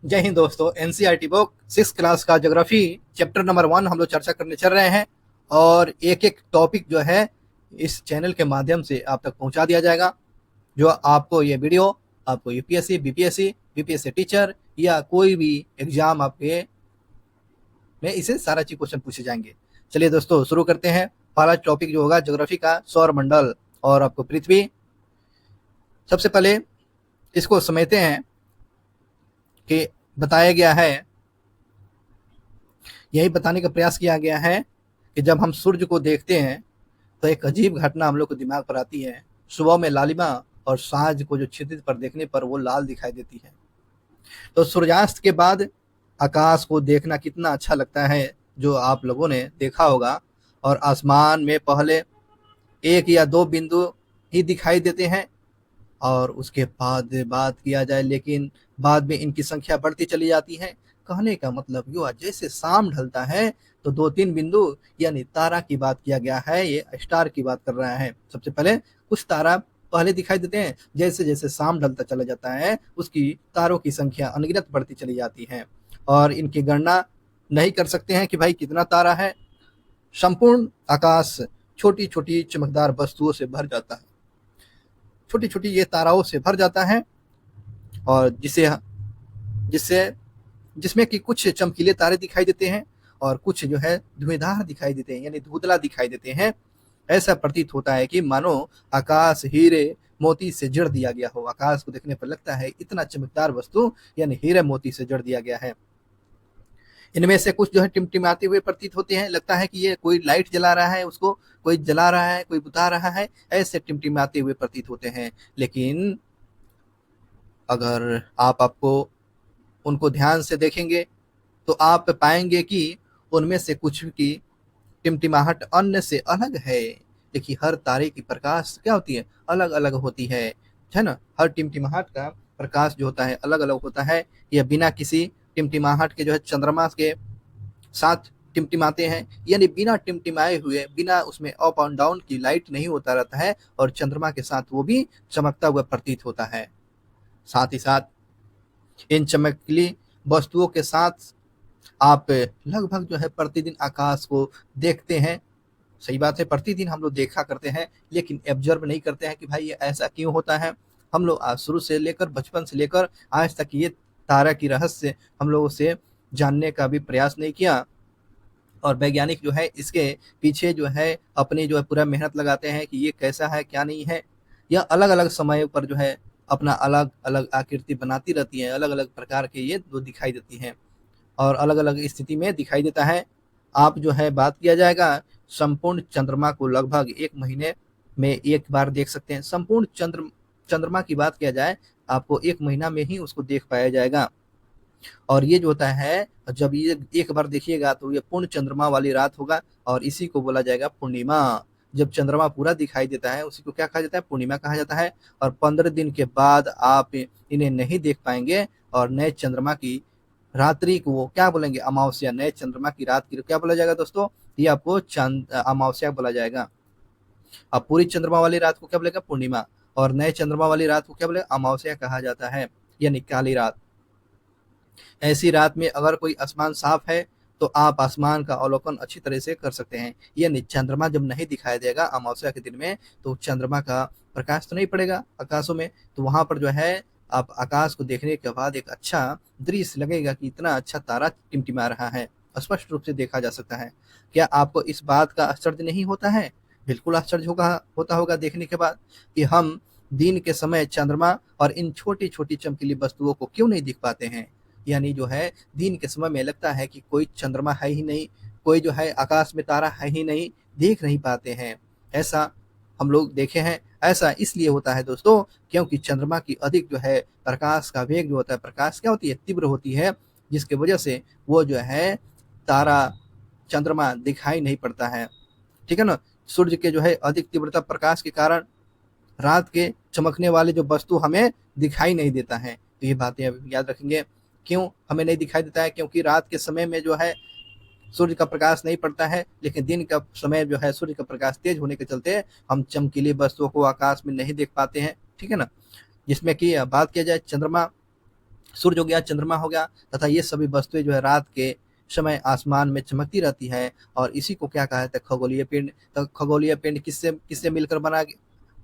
जय हिंद दोस्तों। NCERT book 6 class का ज्योग्राफी चैप्टर नंबर 1 हम लोग चर्चा करने चल रहे हैं और एक एक टॉपिक जो है इस चैनल के माध्यम से आप तक पहुंचा दिया जाएगा। जो आपको ये वीडियो आपको यूपीएससी बीपीएससी बीपीएससी टीचर या कोई भी एग्जाम आपके में इसे सारा चीज क्वेश्चन पूछे जाएंगे। चलिए दोस्तों शुरू करते हैं। पहला टॉपिक जो होगा ज्योग्राफी का सौर मंडल और आपको पृथ्वी। सबसे पहले इसको समझते हैं कि बताया गया है, यही बताने का प्रयास किया गया है कि जब हम सूर्य को देखते हैं तो एक अजीब घटना हम लोग को दिमाग पर आती है। सुबह में लालिमा और सांझ को जो क्षितिज पर देखने पर वो लाल दिखाई देती है। तो सूर्यास्त के बाद आकाश को देखना कितना अच्छा लगता है, जो आप लोगों ने देखा होगा। और आसमान में पहले एक या दो बिंदु ही दिखाई देते हैं और उसके बाद बात किया जाए, लेकिन बाद में इनकी संख्या बढ़ती चली जाती है। कहने का मतलब यो जैसे शाम ढलता है तो दो तीन बिंदु यानी तारा की बात किया गया है, ये स्टार की बात कर रहा है। सबसे पहले कुछ तारा पहले दिखाई देते हैं, जैसे जैसे शाम ढलता चला जाता है उसकी तारों की संख्या अनगिनत बढ़ती चली जाती है और इनकी गणना नहीं कर सकते हैं कि भाई कितना तारा है। संपूर्ण आकाश छोटी छोटी चमकदार वस्तुओं से भर जाता है, छोटी छोटी ये ताराओं से भर जाता है और जिसे जिससे जिसमें कि कुछ चमकीले तारे दिखाई देते हैं और कुछ जो है धुएंधार दिखाई देते हैं यानी धुंधला दिखाई देते हैं। ऐसा प्रतीत होता है कि मानो आकाश हीरे मोती से जड़ दिया गया हो। आकाश को देखने पर लगता है इतना चमकदार वस्तु यानी हीरे मोती से जड़ दिया गया है। इनमें से कुछ जो है टिमटिमाते हुए प्रतीत होते हैं, लगता है कि ये कोई लाइट जला रहा है, उसको कोई जला रहा है, कोई बुता रहा है, ऐसे टिमटिमाते हुए प्रतीत होते हैं। लेकिन अगर आपको उनको ध्यान से देखेंगे तो आप पाएंगे कि उनमें से कुछ की टिमटिमाहट अन्य से अलग है। देखिए हर तारे की प्रकाश क्या होती है, अलग अलग होती है ना। हर टिमटिमाहट का प्रकाश जो होता है अलग अलग होता है। यह बिना किसी टिमटिमाहट के जो है चंद्रमा के साथ टिमटिमाते हैं, यानी बिना टिमटिमाए हुए, बिना उसमें अप एंड डाउन की लाइट नहीं होता रहता है और चंद्रमा के साथ वो भी चमकता हुआ प्रतीत होता है। साथ ही साथ इन चमकीली वस्तुओं के साथ आप लगभग जो है प्रतिदिन आकाश को देखते हैं। सही बात है, प्रतिदिन हम लोग देखा करते हैं, लेकिन ऑब्जर्व नहीं करते हैं कि भाई ये ऐसा क्यों होता है। हम लोग आज शुरू से लेकर बचपन से लेकर आज तक ये तारा की रहस्य हम लोगों से जानने का भी प्रयास नहीं किया और वैज्ञानिक जो है इसके पीछे जो है अपनी जो है पूरा मेहनत लगाते हैं कि ये कैसा है क्या नहीं है। यह अलग अलग समय पर जो है अपना अलग अलग आकृति बनाती रहती है, अलग अलग प्रकार के ये दो दिखाई देती हैं और अलग अलग स्थिति में दिखाई देता है। आप जो है बात किया जाएगा संपूर्ण चंद्रमा को लगभग 1 महीने में एक बार देख सकते हैं। संपूर्ण चंद्रमा की बात किया जाए आपको 1 महीना में ही उसको देख पाया जाएगा। और ये जो होता है जब ये एक बार देखिएगा तो ये पूर्ण चंद्रमा वाली रात होगा और इसी को बोला जाएगा पूर्णिमा। जब चंद्रमा पूरा दिखाई देता है उसी को क्या कहा जाता है, पूर्णिमा कहा जाता है। और 15 दिन के बाद आप इन्हें नहीं देख पाएंगे और नए चंद्रमा की रात्रि को क्या बोलेंगे, अमावस्या। नए चंद्रमा की रात की क्या बोला जाएगा दोस्तों, ये आपको अमावस्या बोला जाएगा। अब पूरी चंद्रमा वाली रात को क्या बोलेगा, पूर्णिमा। और नए चंद्रमा वाली रात को क्या बोलेगा, अमावस्या कहा जाता है यानी काली रात। ऐसी रात में अगर कोई आसमान साफ है तो आप आसमान का अवलोकन अच्छी तरह से कर सकते हैं। यानी चंद्रमा जब नहीं दिखाई देगा अमावस्या के दिन में तो चंद्रमा का प्रकाश तो नहीं पड़ेगा आकाशों में, तो वहां पर जो है आप आकाश को देखने के बाद एक अच्छा दृश्य लगेगा कि इतना अच्छा तारा टिमटिमा रहा है, स्पष्ट रूप से देखा जा सकता है। क्या आपको इस बात का आश्चर्य नहीं होता है? बिल्कुल आश्चर्य होता होगा देखने के बाद कि हम दिन के समय चंद्रमा और इन छोटी छोटी चमकीली वस्तुओं को क्यों नहीं दिख पाते हैं। यानी जो है दिन के समय में लगता है कि कोई चंद्रमा है ही नहीं, कोई जो है आकाश में तारा है ही नहीं, देख नहीं पाते हैं। ऐसा हम लोग देखे हैं। ऐसा इसलिए होता है दोस्तों क्योंकि चंद्रमा की अधिक जो है प्रकाश का वेग जो होता है, प्रकाश क्या होती है, तीव्र होती है, जिसके वजह से वो जो है तारा चंद्रमा दिखाई नहीं पड़ता है। ठीक है ना। सूर्य के जो है अधिक तीव्रता प्रकाश के कारण रात के चमकने वाले जो वस्तु हमें दिखाई नहीं देता है। तो ये बातें अब याद रखेंगे। क्यों हमें नहीं दिखाई देता है, क्योंकि रात के समय में जो है सूर्य का प्रकाश नहीं पड़ता है, लेकिन दिन का समय जो है सूर्य का प्रकाश तेज होने के चलते हम चमकीली वस्तुओं को आकाश में नहीं देख पाते हैं। ठीक है ना। जिसमें कि बात किया जाए चंद्रमा सूर्य हो गया, चंद्रमा हो गया तथा ये सभी वस्तुएं जो है रात के समय आसमान में चमकती रहती है और इसी को क्या कहा जाता है, खगोलीय पिंड। तो खगोलीय पिंड किससे किससे मिलकर बना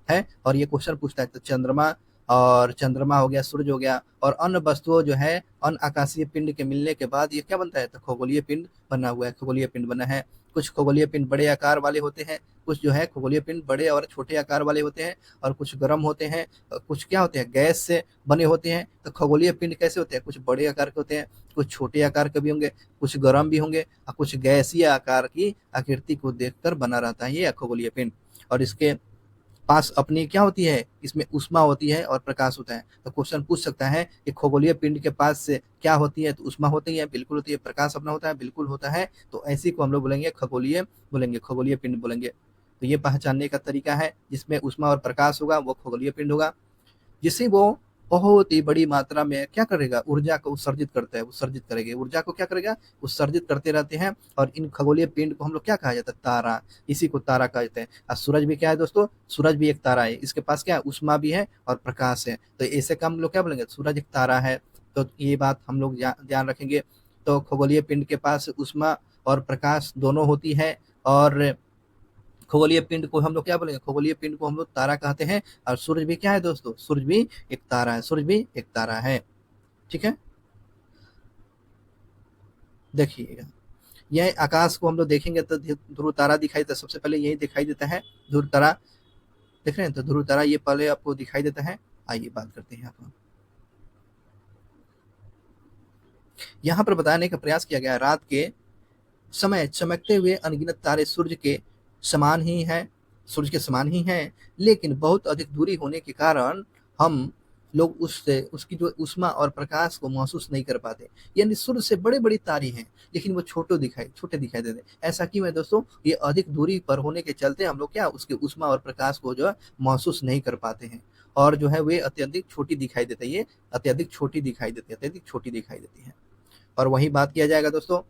है, और ये क्वेश्चन पूछता है तो चंद्रमा, और चंद्रमा हो गया, सूरज हो गया और अन्य वस्तुओं जो है अन्य आकाशीय पिंड के मिलने के बाद ये क्या बनता है, तो खगोलीय पिंड बना हुआ है, खगोलीय पिंड बना है। कुछ खगोलीय पिंड बड़े आकार वाले होते हैं, कुछ जो है खगोलीय पिंड बड़े और छोटे आकार वाले होते हैं, और कुछ गर्म होते हैं, कुछ क्या होते हैं, गैस से बने होते हैं। तो खगोलीय पिंड कैसे होते हैं, कुछ बड़े आकार के होते हैं, कुछ छोटे आकार के भी होंगे, कुछ गर्म भी होंगे और कुछ गैसीय आकार की आकृति को देखकर बना रहता है ये खगोलीय पिंड। और इसके पास अपनी क्या होती है, इसमें ऊष्मा होती है और प्रकाश होता है। तो क्वेश्चन पूछ सकता है कि खगोलीय पिंड के पास से क्या होती है, तो ऊष्मा होती है, बिल्कुल होती है, प्रकाश अपना होता है, बिल्कुल होता है। तो ऐसी को हम लोग बोलेंगे खगोलीय पिंड बोलेंगे। तो ये पहचानने का तरीका है, जिसमें ऊष्मा और प्रकाश होगा वो खगोलीय पिंड होगा, जिसे वो बहुत ही बड़ी मात्रा में क्या करेगा, ऊर्जा को उत्सर्जित करता है, उत्सर्जित करेगा, ऊर्जा को क्या करेगा, उत्सर्जित करते रहते हैं। और इन खगोलीय पिंड को हम लोग क्या कहा जाता है, तारा, इसी को तारा कहते हैं। और सूरज भी क्या है दोस्तों, सूरज भी एक तारा है, इसके पास क्या है, ऊष्मा भी है और प्रकाश है। तो ऐसे का हम लोग क्या बोलेंगे, सूरज एक तारा है। तो ये बात हम लोग ध्यान रखेंगे। तो खगोलीय पिंड के पास ऊष्मा और प्रकाश दोनों होती है, और खगोलीय पिंड को हम लोग क्या बोलेंगे, खगोलीय पिंड को हम लोग तारा कहते हैं। और सूरज भी क्या है दोस्तों, सूरज भी एक तारा है, सूरज भी एक तारा है। ठीक है, देखिएगा, यह आकाश को हम लोग देखेंगे तो ध्रुव तारा दिखाई देता है, सबसे पहले यही दिखाई देता है ध्रुव तारा। देख रहे हैं, तो ध्रुव तारा ये पहले आपको दिखाई देता है। आइए बात करते हैं आपको, यहाँ पर बताने का प्रयास किया गया, रात के समय चमकते हुए अनगिनत तारे समान ही हैं सूरज के समान ही हैं, लेकिन बहुत अधिक दूरी होने के कारण हम लोग उससे उसकी जो ऊष्मा और प्रकाश को महसूस नहीं कर पाते। यानी सूर्य से बड़े बड़ी तारे हैं, लेकिन वो छोटे दिखाई देते। ऐसा क्यों है दोस्तों, ये अधिक दूरी पर होने के चलते हम लोग क्या उसके ऊष्मा और प्रकाश को जो है महसूस नहीं कर पाते हैं, और जो है वे अत्यधिक छोटी दिखाई देते हैं, ये अत्यधिक छोटी दिखाई देती है, अत्यधिक छोटी दिखाई देती है। और वही बात किया जाएगा दोस्तों,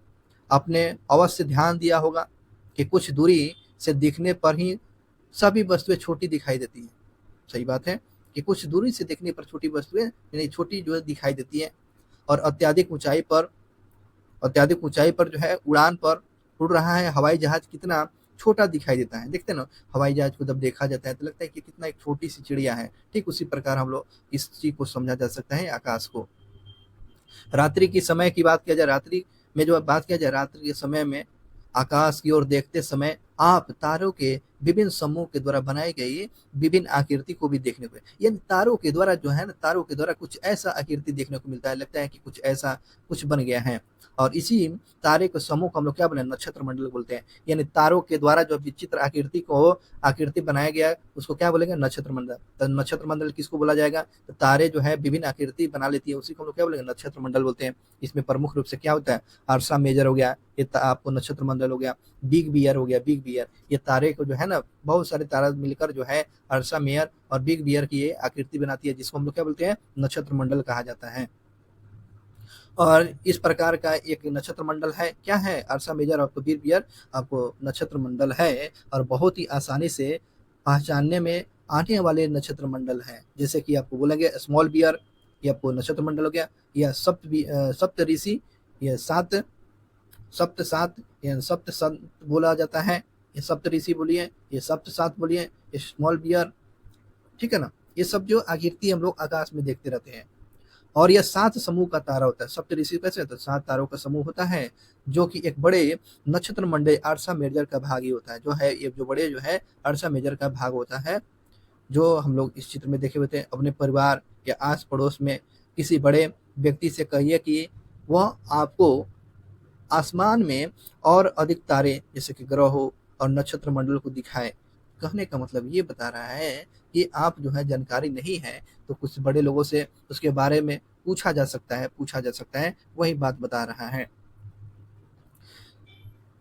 आपने अवश्य ध्यान दिया होगा कि कुछ दूरी से दिखने पर ही सभी वस्तुएं छोटी दिखाई देती हैं। सही बात है कि कुछ दूरी से देखने पर छोटी वस्तुएं यानी छोटी जो है दिखाई देती है। और अत्याधिक ऊंचाई पर जो है उड़ान पर उड़ रहा है हवाई जहाज कितना छोटा दिखाई देता है। देखते हैं ना, हवाई जहाज को जब देखा जाता है तो लगता है कि कितना एक छोटी सी चिड़िया है। ठीक उसी प्रकार हम लोग इस चीज को समझा जा सकता है आकाश को। रात्रि की समय की बात किया जाए, रात्रि के समय में आकाश की ओर देखते समय आप तारों के विभिन्न समूह के द्वारा बनाई गई विभिन्न आकृति को भी देखने को, यानी तारों के द्वारा जो है ना, तारों के द्वारा कुछ ऐसा आकृति देखने को मिलता है, लगता है कि कुछ ऐसा कुछ बन गया है। और इसी तारे के समूह को हम लोग क्या बोले, नक्षत्र मंडल बोलते हैं। यानी तारों के द्वारा जो विचित्र आकृति बनाया गया है उसको क्या बोलेंगे, नक्षत्र मंडल। तो नक्षत्र मंडल किसको बोला जाएगा, तो तारे जो है विभिन्न आकृति बना लेती है, उसी को हम लोग क्या बोलेंगे, नक्षत्र मंडल बोलते हैं। इसमें प्रमुख रूप से क्या होता है, अर्सा मेजर हो गया, ये आपको नक्षत्र मंडल हो गया, बिग बियर हो गया, बिग बियर, ये तारे को जो है ना बहुत सारे तारा मिलकर जो है अर्सा मेयर और बिग बियर की ये आकृति बनाती है, जिसको हम लोग क्या बोलते हैं, नक्षत्र मंडल कहा जाता है। और इस प्रकार का एक नक्षत्र मंडल है, क्या है, अर्सा मेजर आपको बिग बियर आपको नक्षत्र मंडल है। और बहुत ही आसानी से पहचानने में आने वाले नक्षत्र मंडल है, जैसे कि आपको बोलेंगे स्मॉल बियर, ये आपको नक्षत्र मंडल हो गया, या सप्त ऋषि, ये सप्त सात या सप्त संत बोला जाता है, ये सप्त ऋषि बोलिए, ये सप्त सात बोलिए, ये स्मॉल बियर। ठीक है ना, ये सब जो आकृति हम लोग आकाश में देखते रहते हैं। और यह 7 समूह का तारा होता है। सप्त ऋषि कैसे होता है, 7 तारों का समूह होता है, जो कि एक बड़े नक्षत्र मंडल अर्सा मेजर का भाग ही होता है, जो है ये जो बड़े जो है अर्सा मेजर का भाग होता है। जो हम लोग इस चित्र में देखे हुए थे, अपने परिवार या आस पड़ोस में किसी बड़े व्यक्ति से कहिए कि वह आपको आसमान में और अधिक तारे जैसे कि ग्रहों और नक्षत्र मंडल को दिखाए। कहने का मतलब ये बता रहा है कि आप जो है जानकारी नहीं है तो कुछ बड़े लोगों से उसके बारे में पूछा जा सकता है, वही बात बता रहा है।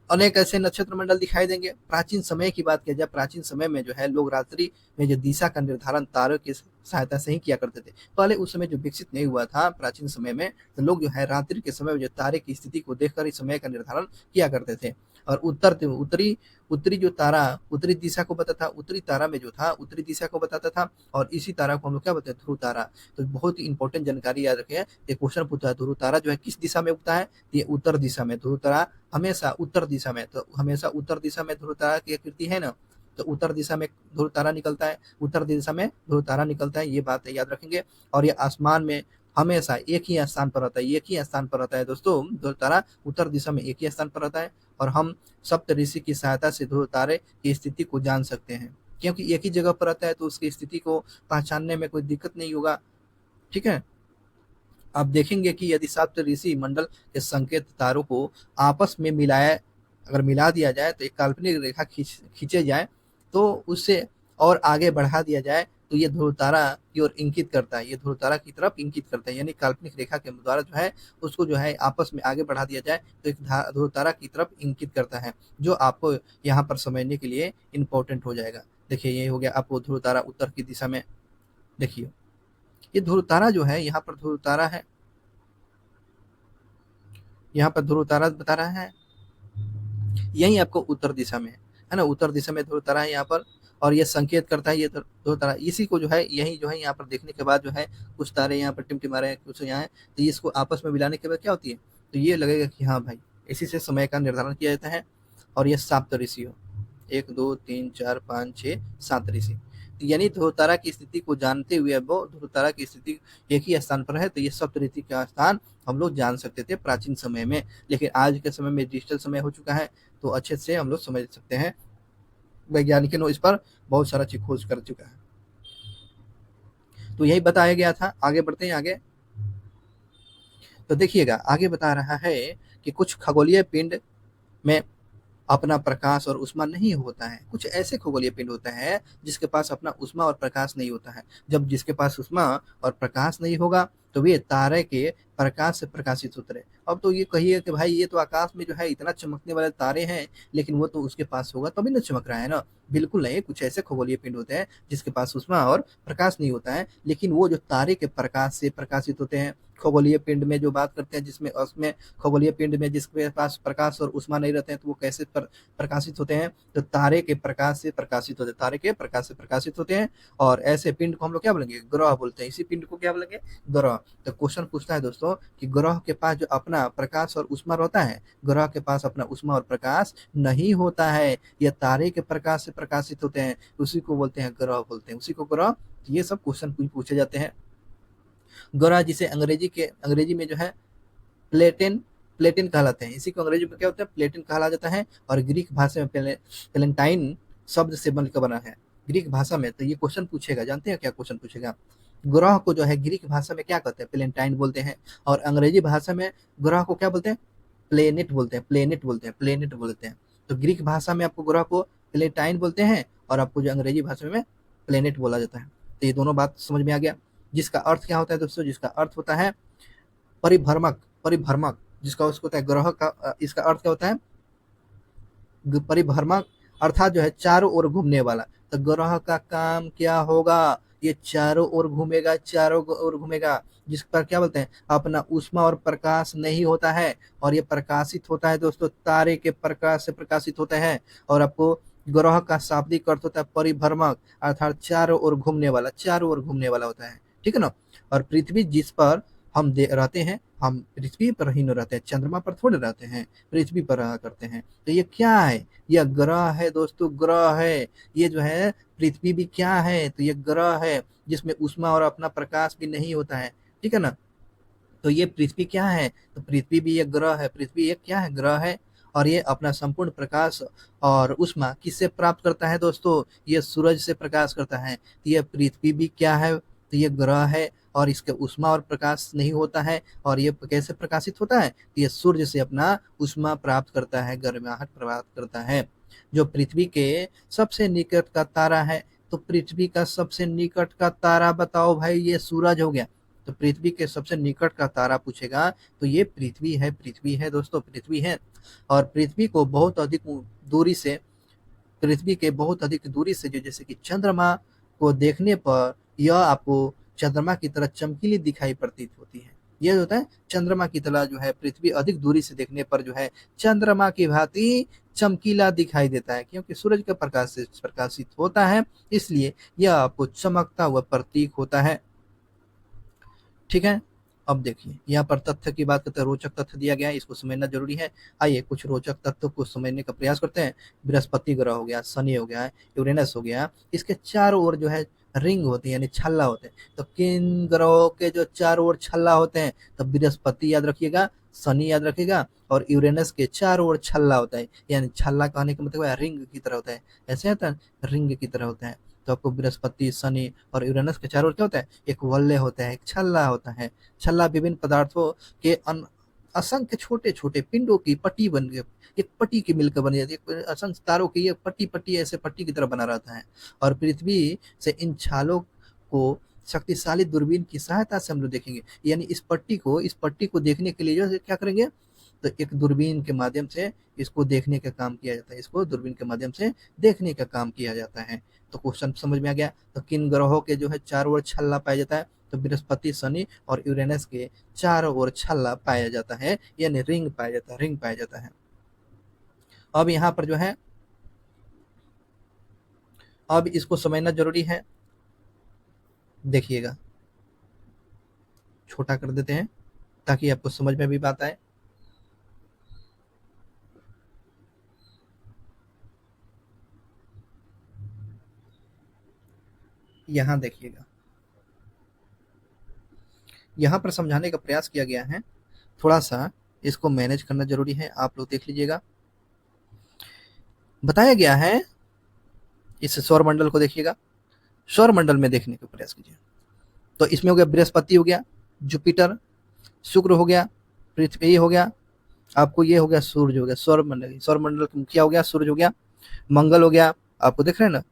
अनेक ऐसे नक्षत्र मंडल दिखाई देंगे। प्राचीन समय की बात किया जाए, प्राचीन समय में जो है लोग रात्रि में जो दिशा का निर्धारण तारों की सहायता से ही किया करते थे। पहले उस समय जो विकसित नहीं हुआ था प्राचीन समय में, तो लोग जो है रात्रि के समय में जो तारे की स्थिति को देखकर इस समय का निर्धारण किया करते थे। और उत्तरी उत्तरी जो तारा उत्तरी दिशा को बताता था, उत्तरी तारा में जो था उत्तरी दिशा को बताता था, और इसी तारा को हम लोग क्या बोलते हैं, ध्रुव तारा। तो बहुत ही इंपॉर्टेंट जानकारी याद रखें। एक क्वेश्चन पूछा है, ध्रुव तारा जो है किस दिशा में उगता है, तो ये उत्तर दिशा में। ध्रुव तारा हमेशा उत्तर दिशा में, तो हमेशा उत्तर दिशा में ध्रुव तारा की आकृति है ना, तो उत्तर दिशा में ध्रुव तारा निकलता है, उत्तर दिशा में ध्रुव तारा निकलता है, ये बात याद रखेंगे। और ये आसमान में हमेशा एक ही स्थान पर रहता है, एक ही स्थान पर रहता है दोस्तों। ध्रुव तारा उत्तर दिशा में एक ही स्थान पर रहता है, और हम सप्तऋषि की सहायता से ध्रुव तारे की स्थिति को जान सकते हैं, क्योंकि एक ही जगह पर रहता है तो उसकी स्थिति को पहचानने में कोई दिक्कत नहीं होगा। ठीक है, आप देखेंगे कि यदि सप्तऋषि मंडल के संकेत तारों को आपस में मिलाया, अगर मिला दिया जाए, तो एक काल्पनिक रेखा खींचे जाए, तो उससे और आगे बढ़ा दिया जाए, तो ये ध्रुव तारा की ओर इंगित करता है, ये ध्रुव तारा की तरफ इंगित करता है। यानी काल्पनिक रेखा के द्वारा जो है उसको जो है आपस में आगे बढ़ा दिया जाए, तो एक ध्रुव तारा की तरफ इंगित करता है, जो आपको यहाँ पर समझने के लिए इम्पोर्टेंट हो जाएगा। देखिए, ये हो गया आपको ध्रुव तारा उत्तर की दिशा में। देखिए, ये ध्रुव तारा जो है, यहाँ पर ध्रुव तारा है, यहाँ पर ध्रुव तारा बता रहा है, यही आपको उत्तर दिशा में है ना, उत्तर दिशा में ध्रुव तारा है यहाँ पर, और ये संकेत करता है, ये ध्रुव तारा इसी को जो है, यही जो है यहाँ पर देखने के बाद जो है कुछ तारे यहाँ पर टिमटिमा रहे हैं, कुछ यहाँ है, तो इसको आपस में मिलाने के बाद क्या होती है, तो ये लगेगा कि हाँ भाई, इसी से समय का निर्धारण किया जाता है। और ये सप्त ऋषि हो, 1 2 3 4 5 6 7 ऋषि, यानी ध्रुव तारा की स्थिति को जानते हुए वो ध्रुव तारा की स्थिति एक ही स्थान पर है, तो ये सप्त ऋषि का स्थान हम लोग जान सकते थे प्राचीन समय में। लेकिन आज के समय में डिजिटल समय हो चुका है, तो अच्छे से हम लोग समझ सकते हैं, वैज्ञानिकों ने इस पर बहुत सारा चीज खोज कर चुका है। तो यही बताया गया था। आगे बढ़ते हैं आगे, तो देखिएगा आगे बता रहा है कि कुछ खगोलीय पिंड में अपना प्रकाश और ऊष्मा नहीं होता है। कुछ ऐसे खगोलीय पिंड होते हैं जिसके पास अपना ऊष्मा और प्रकाश नहीं होता है। जब जिसके पास ऊष्मा और प्रकाश नहीं होगा, तो वे तारे के प्रकाश से प्रकाशित होते रहे। अब तो ये कहिए कि भाई ये तो आकाश में जो है इतना चमकने वाले तारे हैं, लेकिन वो तो उसके पास होगा तभी ना चमक रहा है ना। बिल्कुल नहीं, कुछ ऐसे खगोलीय पिंड होते हैं जिसके पास ऊष्मा और प्रकाश नहीं होता है, लेकिन वो जो तारे के प्रकाश से प्रकाशित होते हैं। खगोलीय पिंड में जो बात करते हैं, जिसमें उसमें खगोलीय पिंड में जिसके पास प्रकाश और ऊष्मा नहीं रहते हैं, तो वो कैसे प्रकाशित होते हैं, तो तारे के प्रकाश से प्रकाशित होते हैं, तारे के प्रकाश से प्रकाशित होते हैं। और ऐसे पिंड को हम लोग क्या बोलेंगे, ग्रह बोलते हैं। इसी पिंड को क्या बोलेंगे, ग्रह। तो क्वेश्चन पूछता है दोस्तों कि ग्रह के पास जो अपना प्रकाश और ऊष्मा रहता है, ग्रह के पास अपना ऊष्मा और प्रकाश नहीं होता है, यह तारे के प्रकाश से प्रकाशित होते हैं, उसी को बोलते हैं ग्रह बोलते हैं, उसी को ग्रह। ये सब क्वेश्चन पूछे जाते हैं। ग्रह जिसे अंग्रेजी में जो है प्लेटेन प्लेटिन कहलाते हैं, इसी को अंग्रेजी में क्या होता है, प्लेटिन कहा जाता है। और ग्रीक भाषा में प्लेंटाइन शब्द से बनकर बना है, ग्रीक भाषा में। तो ये क्वेश्चन पूछेगा, जानते हैं क्या क्वेश्चन पूछेगा, ग्रह को जो है ग्रीक भाषा में क्या कहते हैं, प्लेंटाइन बोलते हैं, और अंग्रेजी भाषा में ग्रह को क्या बोलते हैं, प्लेनेट बोलते हैं, प्लेनेट बोलते हैं, प्लेनेट बोलते हैं। तो ग्रीक भाषा में आपको ग्रह को प्लेटाइन बोलते हैं, और आपको जो अंग्रेजी भाषा में प्लेनेट बोला जाता है। तो ये दोनों बात समझ में आ गया। जिसका अर्थ क्या होता है दोस्तों, जिसका अर्थ होता है परिभ्रमक, परिभ्रमक जिसका उसको होता है ग्रह का, इसका अर्थ क्या होता है, परिभ्रमक, अर्थात जो है चारों ओर घूमने वाला। तो ग्रह का काम क्या होगा, ये चारों ओर घूमेगा, चारों ओर घूमेगा, जिस पर क्या बोलते हैं, अपना ऊष्मा और प्रकाश नहीं होता है, और ये प्रकाशित होता है दोस्तों, तारे के प्रकाश से प्रकाशित होते हैं। और आपको ग्रह का शाब्दिक अर्थ होता है परिभ्रमक, अर्थात चारों ओर घूमने वाला, चारों ओर घूमने वाला होता है, ठीक है ना। और पृथ्वी जिस पर हम रहते हैं, हम पृथ्वी पर ही न रहते हैं, चंद्रमा पर थोड़े रहते हैं, पृथ्वी पर रहा करते हैं। तो ये क्या है, यह ग्रह है दोस्तों, ग्रह है। ये जो है पृथ्वी भी क्या है, तो ये ग्रह है जिसमें ऊष्मा और अपना प्रकाश भी नहीं होता है, ठीक है ना। तो ये पृथ्वी क्या है, तो पृथ्वी भी एक ग्रह है, पृथ्वी एक क्या है, ग्रह है। और ये अपना संपूर्ण प्रकाश और ऊष्मा किससे प्राप्त करता है दोस्तों, ये सूरज से प्रकाश करता है। तो ये पृथ्वी भी क्या है, तो ये ग्रह है, और इसके ऊष्मा और प्रकाश नहीं होता है। और ये कैसे प्रकाशित होता है, तो ये सूर्य से अपना ऊष्मा प्राप्त करता है, गर्माहट प्राप्त करता है। जो पृथ्वी के सबसे निकट का तारा है, तो पृथ्वी का सबसे निकट का तारा बताओ भाई, ये सूरज हो गया। तो पृथ्वी के सबसे निकट का तारा पूछेगा, तो ये पृथ्वी है, पृथ्वी है दोस्तों, पृथ्वी है। और पृथ्वी को बहुत अधिक दूरी से, पृथ्वी के बहुत अधिक दूरी से जो, जैसे कि चंद्रमा को देखने पर यह आपको चंद्रमा की तरह चमकीली दिखाई प्रतीत होती है। ये होता है चंद्रमा की तरह जो है पृथ्वी अधिक दूरी से देखने पर जो है चंद्रमा की भांति चमकीला दिखाई देता है, क्योंकि सूरज के प्रकाश से प्रकाशित होता है, इसलिए यह आपको चमकता हुआ प्रतीक होता है। ठीक है। अब देखिए यहाँ पर तथ्य की बात करते हैं, रोचक तथ्य दिया गया है, इसको समझना जरूरी है। आइए कुछ रोचक तथ्यों को समझने का प्रयास करते हैं। बृहस्पति ग्रह हो गया, शनि हो गया, यूरेनस हो गया, इसके चारों ओर जो है रिंग होती है यानी छल्ला होते हैं। तो किन ग्रहों के जो चारों ओर छल्ला होते हैं, तो बृहस्पति याद रखिएगा, शनि याद रखिएगा, और यूरेनस के चारों ओर छल्ला होता है, यानी छल्ला कहने का मतलब है रिंग की तरह होता है, ऐसे होता है रिंग की तरह होता है। तो आपको बृहस्पति, शनि और यूरेनस के चारों ओर क्या होता है, एक वलय होता है, एक छल्ला होता है। छल्ला विभिन्न पदार्थों के असंख्य छोटे छोटे पिंडों की पट्टी बन गई, एक पट्टी की मिलकर बन जाती है, असंख्य तारों की ये पट्टी पट्टी ऐसे पट्टी की तरह बना रहता है। और पृथ्वी से इन छालों को शक्तिशाली दूरबीन की सहायता से हम लोग देखेंगे, यानी इस पट्टी को देखने के लिए जो है क्या करेंगे, तो एक दूरबीन के माध्यम से इसको देखने का काम किया जाता है, इसको दूरबीन के माध्यम से देखने का काम किया जाता है। तो क्वेश्चन समझ में आ गया। तो किन ग्रहों के जो है चारों ओर छल्ला पाया जाता है, तो बृहस्पति, शनि और यूरेनस के चारों ओर छल्ला पाया जाता है, यानी रिंग पाया जाता है, रिंग पाया जाता है। अब यहाँ पर जो है अब इसको समझना जरूरी है। देखिएगा छोटा कर देते हैं ताकि आपको समझ में भी बात आए। यहाँ देखिएगा, यहाँ पर समझाने का प्रयास किया गया है, थोड़ा सा इसको मैनेज करना जरूरी है, आप लोग देख लीजिएगा। बताया गया है, इस सौर मंडल को देखिएगा, सौर मंडल में देखने का प्रयास कीजिए। तो इसमें हो गया बृहस्पति हो गया, जुपिटर, शुक्र हो गया, पृथ्वी हो गया, आपको ये हो गया सूर्य हो गया, सौर मंडल का मुखिया हो गया सूर्य हो गया, मंगल हो गया, आपको देख रहे हैं ना,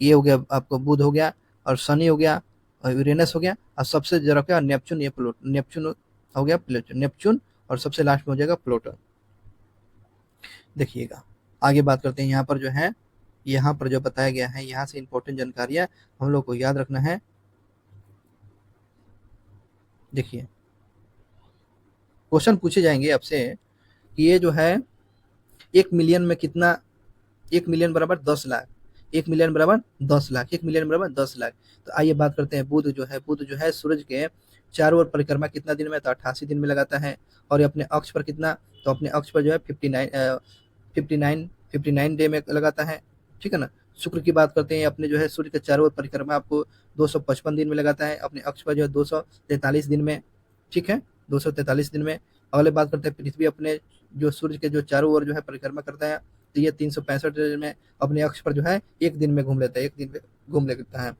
ये हो गया आपको बुध हो गया, और शनि हो गया, और यूरेनस हो गया, और सबसे जरा क्या नेपच्यून, ये नेपच्यून हो गया, प्लूटो नेपच्यून, और सबसे लास्ट में हो जाएगा प्लूटो। देखिएगा आगे बात करते हैं। यहाँ पर जो है, यहाँ पर जो बताया गया है, यहाँ से इंपॉर्टेंट जानकारियां हम लोग को याद रखना है। देखिए क्वेश्चन पूछे जाएंगे आपसे कि ये जो है 1 मिलियन में कितना, 1 मिलियन बराबर 10 लाख, 1 मिलियन बराबर 10 लाख, 1 मिलियन बराबर 10 लाख। तो आइए बात करते हैं, बुध जो है सूरज के चारों ओर परिक्रमा कितना दिन में, तो 88 दिन में लगाता है। और ये अपने अक्ष पर कितना, तो अपने अक्ष पर जो है 59 डे में लगाता है। ठीक है ना। शुक्र की बात करते हैं, अपने जो है सूर्य के चारों ओर परिक्रमा आपको 255 दिन में लगाता है, अपने अक्ष पर जो है 243 दिन में। ठीक है, 243 दिन में। अगले बात करते हैं पृथ्वी, अपने जो सूर्य के जो चारों ओर जो है परिक्रमा करता है, तो ये 365 दिन में अपने अक्ष पर जो है 1 दिन में घूम लेता है, 1 दिन में घूम लेता है।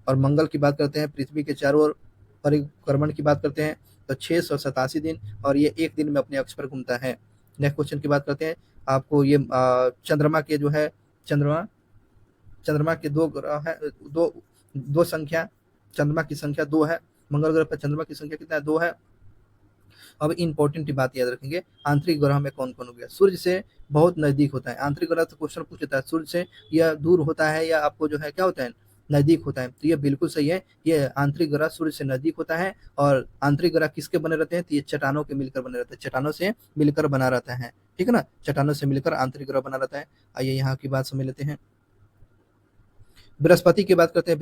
और मंगल की बात करते हैं, पृथ्वी के चारों ओर परिक्रमण की बात करते हैं, तो 687 दिन, और ये 1 दिन में अपने अक्ष पर घूमता है। नेक्स्ट क्वेश्चन की बात करते हैं, आपको ये चंद्रमा के जो है चंद्रमा चंद्रमा के 2 ग्रह है, दो दो संख्या, चंद्रमा की संख्या 2 है, मंगल ग्रह पर चंद्रमा की संख्या कितना है, 2 है। अब इंपॉर्टेंट बात याद रखेंगे, आंतरिक ग्रह में कौन कौन हो गया, सूर्य से बहुत नजदीक होता है। आंतरिक ग्रह तो क्वेश्चन पूछता है सूर्य से यह दूर होता है या आपको जो है क्या होता है, नजदीक होता है, तो ये बिल्कुल सही है, ये आंतरिक ग्रह सूर्य से नजदीक होता है। और आंतरिक ग्रह किसके बने रहते हैं, तो ये चट्टानों के मिलकर बने रहते हैं, चट्टानों से मिलकर बना रहता है। ठीक है ना, चट्टानों से मिलकर आंतरिक ग्रह बना रहता है। आइए यहाँ की बात समझ लेते हैं। बृहस्पति की बात करते हैं,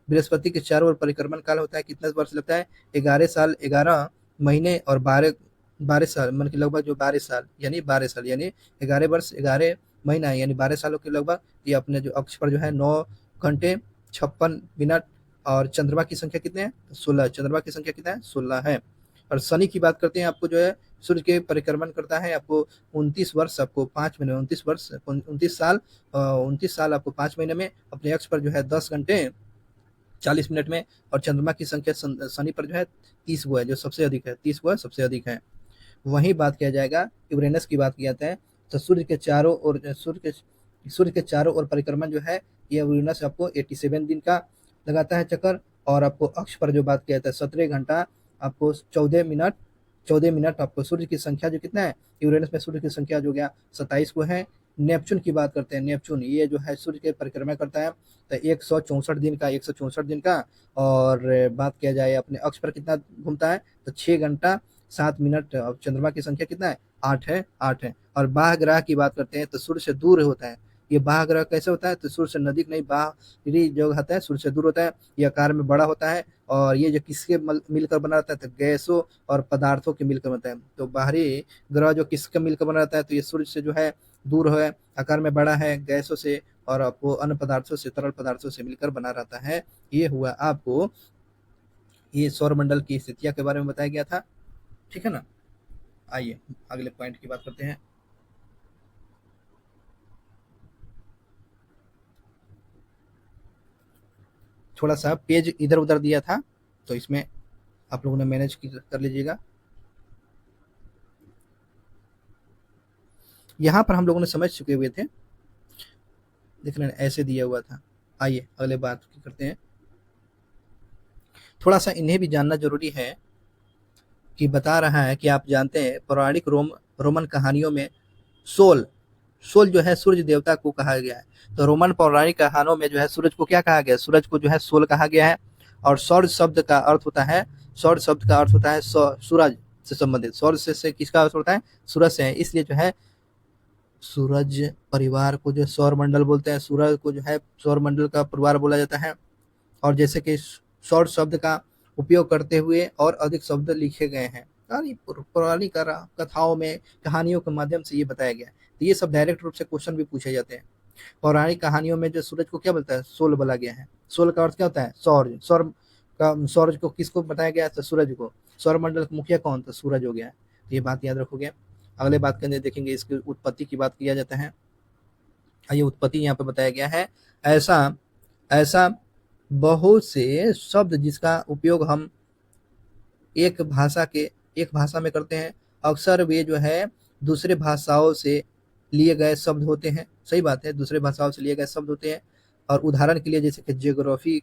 बृहस्पति के चारों ओर परिक्रमण काल होता है, कितना वर्ष लगता है, 11 साल, 11 महीने और 12 साल, मतलब कि लगभग जो 12 साल, यानी 12 साल, यानी 11 वर्ष 11 महीना, यानी 12 सालों के लगभग ये अपने जो अक्ष पर जो है 9 घंटे 56 मिनट। और चंद्रमा की संख्या कितने हैं, 16, चंद्रमा की संख्या कितना है, 16 है। और शनि की बात करते हैं, आपको जो है सूर्य के परिक्रमण करता है, आपको 29 वर्ष, आपको 5 महीने, 29 वर्ष, 29 साल, 29 साल आपको 5 महीने में, अपने अक्ष पर जो है 10 घंटे 40 मिनट में। और चंद्रमा की संख्या शनि पर जो है 30 गो है, जो सबसे अधिक है, 30 गो है, सबसे अधिक है। वहीं बात किया जाएगा, यूरेनस की बात की जाता है, तो सूर्य के चारों ओर परिक्रमण जो है, ये यूरेनस आपको 87 दिन का लगाता है चक्कर। और आपको अक्ष पर जो बात किया जाता है 17 घंटा, आपको 14 मिनट आपको सूर्य की संख्या जो कितना है, यूरेनस में सूर्य की संख्या जो गया 27 को है। नेपच्यून की बात करते हैं। नेपच्यून ये जो है सूर्य के परिक्रमा करता है, तो 164 दिन का। और बात किया जाए अपने अक्ष पर कितना घूमता है, तो 6 घंटा 7 मिनट। और चंद्रमा की संख्या कितना है, 8 है। और बाह ग्रह की बात करते हैं तो सूर्य से दूर होता है। ये बाह ग्रह कैसे होता है, तो सूर्य से नजदीक नहीं, बाहरी जो होता है सूर्य से दूर होता है। ये आकार में बड़ा होता है। और ये जो किसके मिलकर बना रहता है, तो गैसों और पदार्थों के मिलकर बनता है। तो बाहरी ग्रह जो किसका मिलकर बना रहता है, तो ये सूर्य से जो है दूर है, आकार में बड़ा है, गैसों से और आपको अन्य पदार्थों से, तरल पदार्थों से मिलकर बना रहता है। ये हुआ आपको ये सौरमंडल की स्थितियां के बारे में बताया गया था। ठीक है ना। आइए अगले पॉइंट की बात करते हैं। थोड़ा सा पेज इधर उधर दिया था, तो इसमें आप लोगों ने मैनेज कर लीजिएगा। यहाँ पर हम लोगों ने समझ चुके हुए थे, देख रहे हैं ऐसे दिया हुआ था। आइए अगले बात की करते हैं। थोड़ा सा इन्हें भी जानना जरूरी है कि बता रहा है कि आप जानते हैं पौराणिक रोमन कहानियों में सोल सोल जो है सूर्य देवता को कहा गया है। तो रोमन पौराणिक कहानों में जो है सूरज को क्या कहा गया है, सूरज को जो है सोल कहा गया है। और सौर शब्द का अर्थ होता है, सौर शब्द का अर्थ होता है सूरज से संबंधित। सौर से किसका अर्थ होता है, सूरज से है। इसलिए जो है सूरज परिवार को जो सौर मंडल बोलते हैं, सूरज को जो है सौर मंडल का परिवार बोला जाता है। और जैसे कि शॉर्ट शब्द का उपयोग करते हुए और अधिक शब्द लिखे गए हैं, और ये पौराणिक कथाओं में कहानियों के माध्यम से ये बताया गया है। तो ये सब डायरेक्ट रूप से क्वेश्चन भी पूछे जाते हैं। पौराणिक कहानियों में जो सूरज को क्या बोलता है, सोल बोला गया है। सोल का अर्थ क्या होता है, सौर। सौर का सूरज को किसको बताया गया है, तो सूरज को। सौर मंडल का मुखिया कौन, तो सूरज हो गया है। तो ये बात याद रखोगे। अगले बात करने देखेंगे, इसकी उत्पत्ति की बात किया जाता है। ये उत्पत्ति यहाँ पे बताया गया है। ऐसा ऐसा बहुत से शब्द जिसका उपयोग हम एक भाषा के एक भाषा में करते हैं, अक्सर वे जो है दूसरे भाषाओं से लिए गए शब्द होते हैं। सही बात है, दूसरे भाषाओं से लिए गए शब्द होते हैं। और उदाहरण के लिए जैसे कि ज्योग्राफी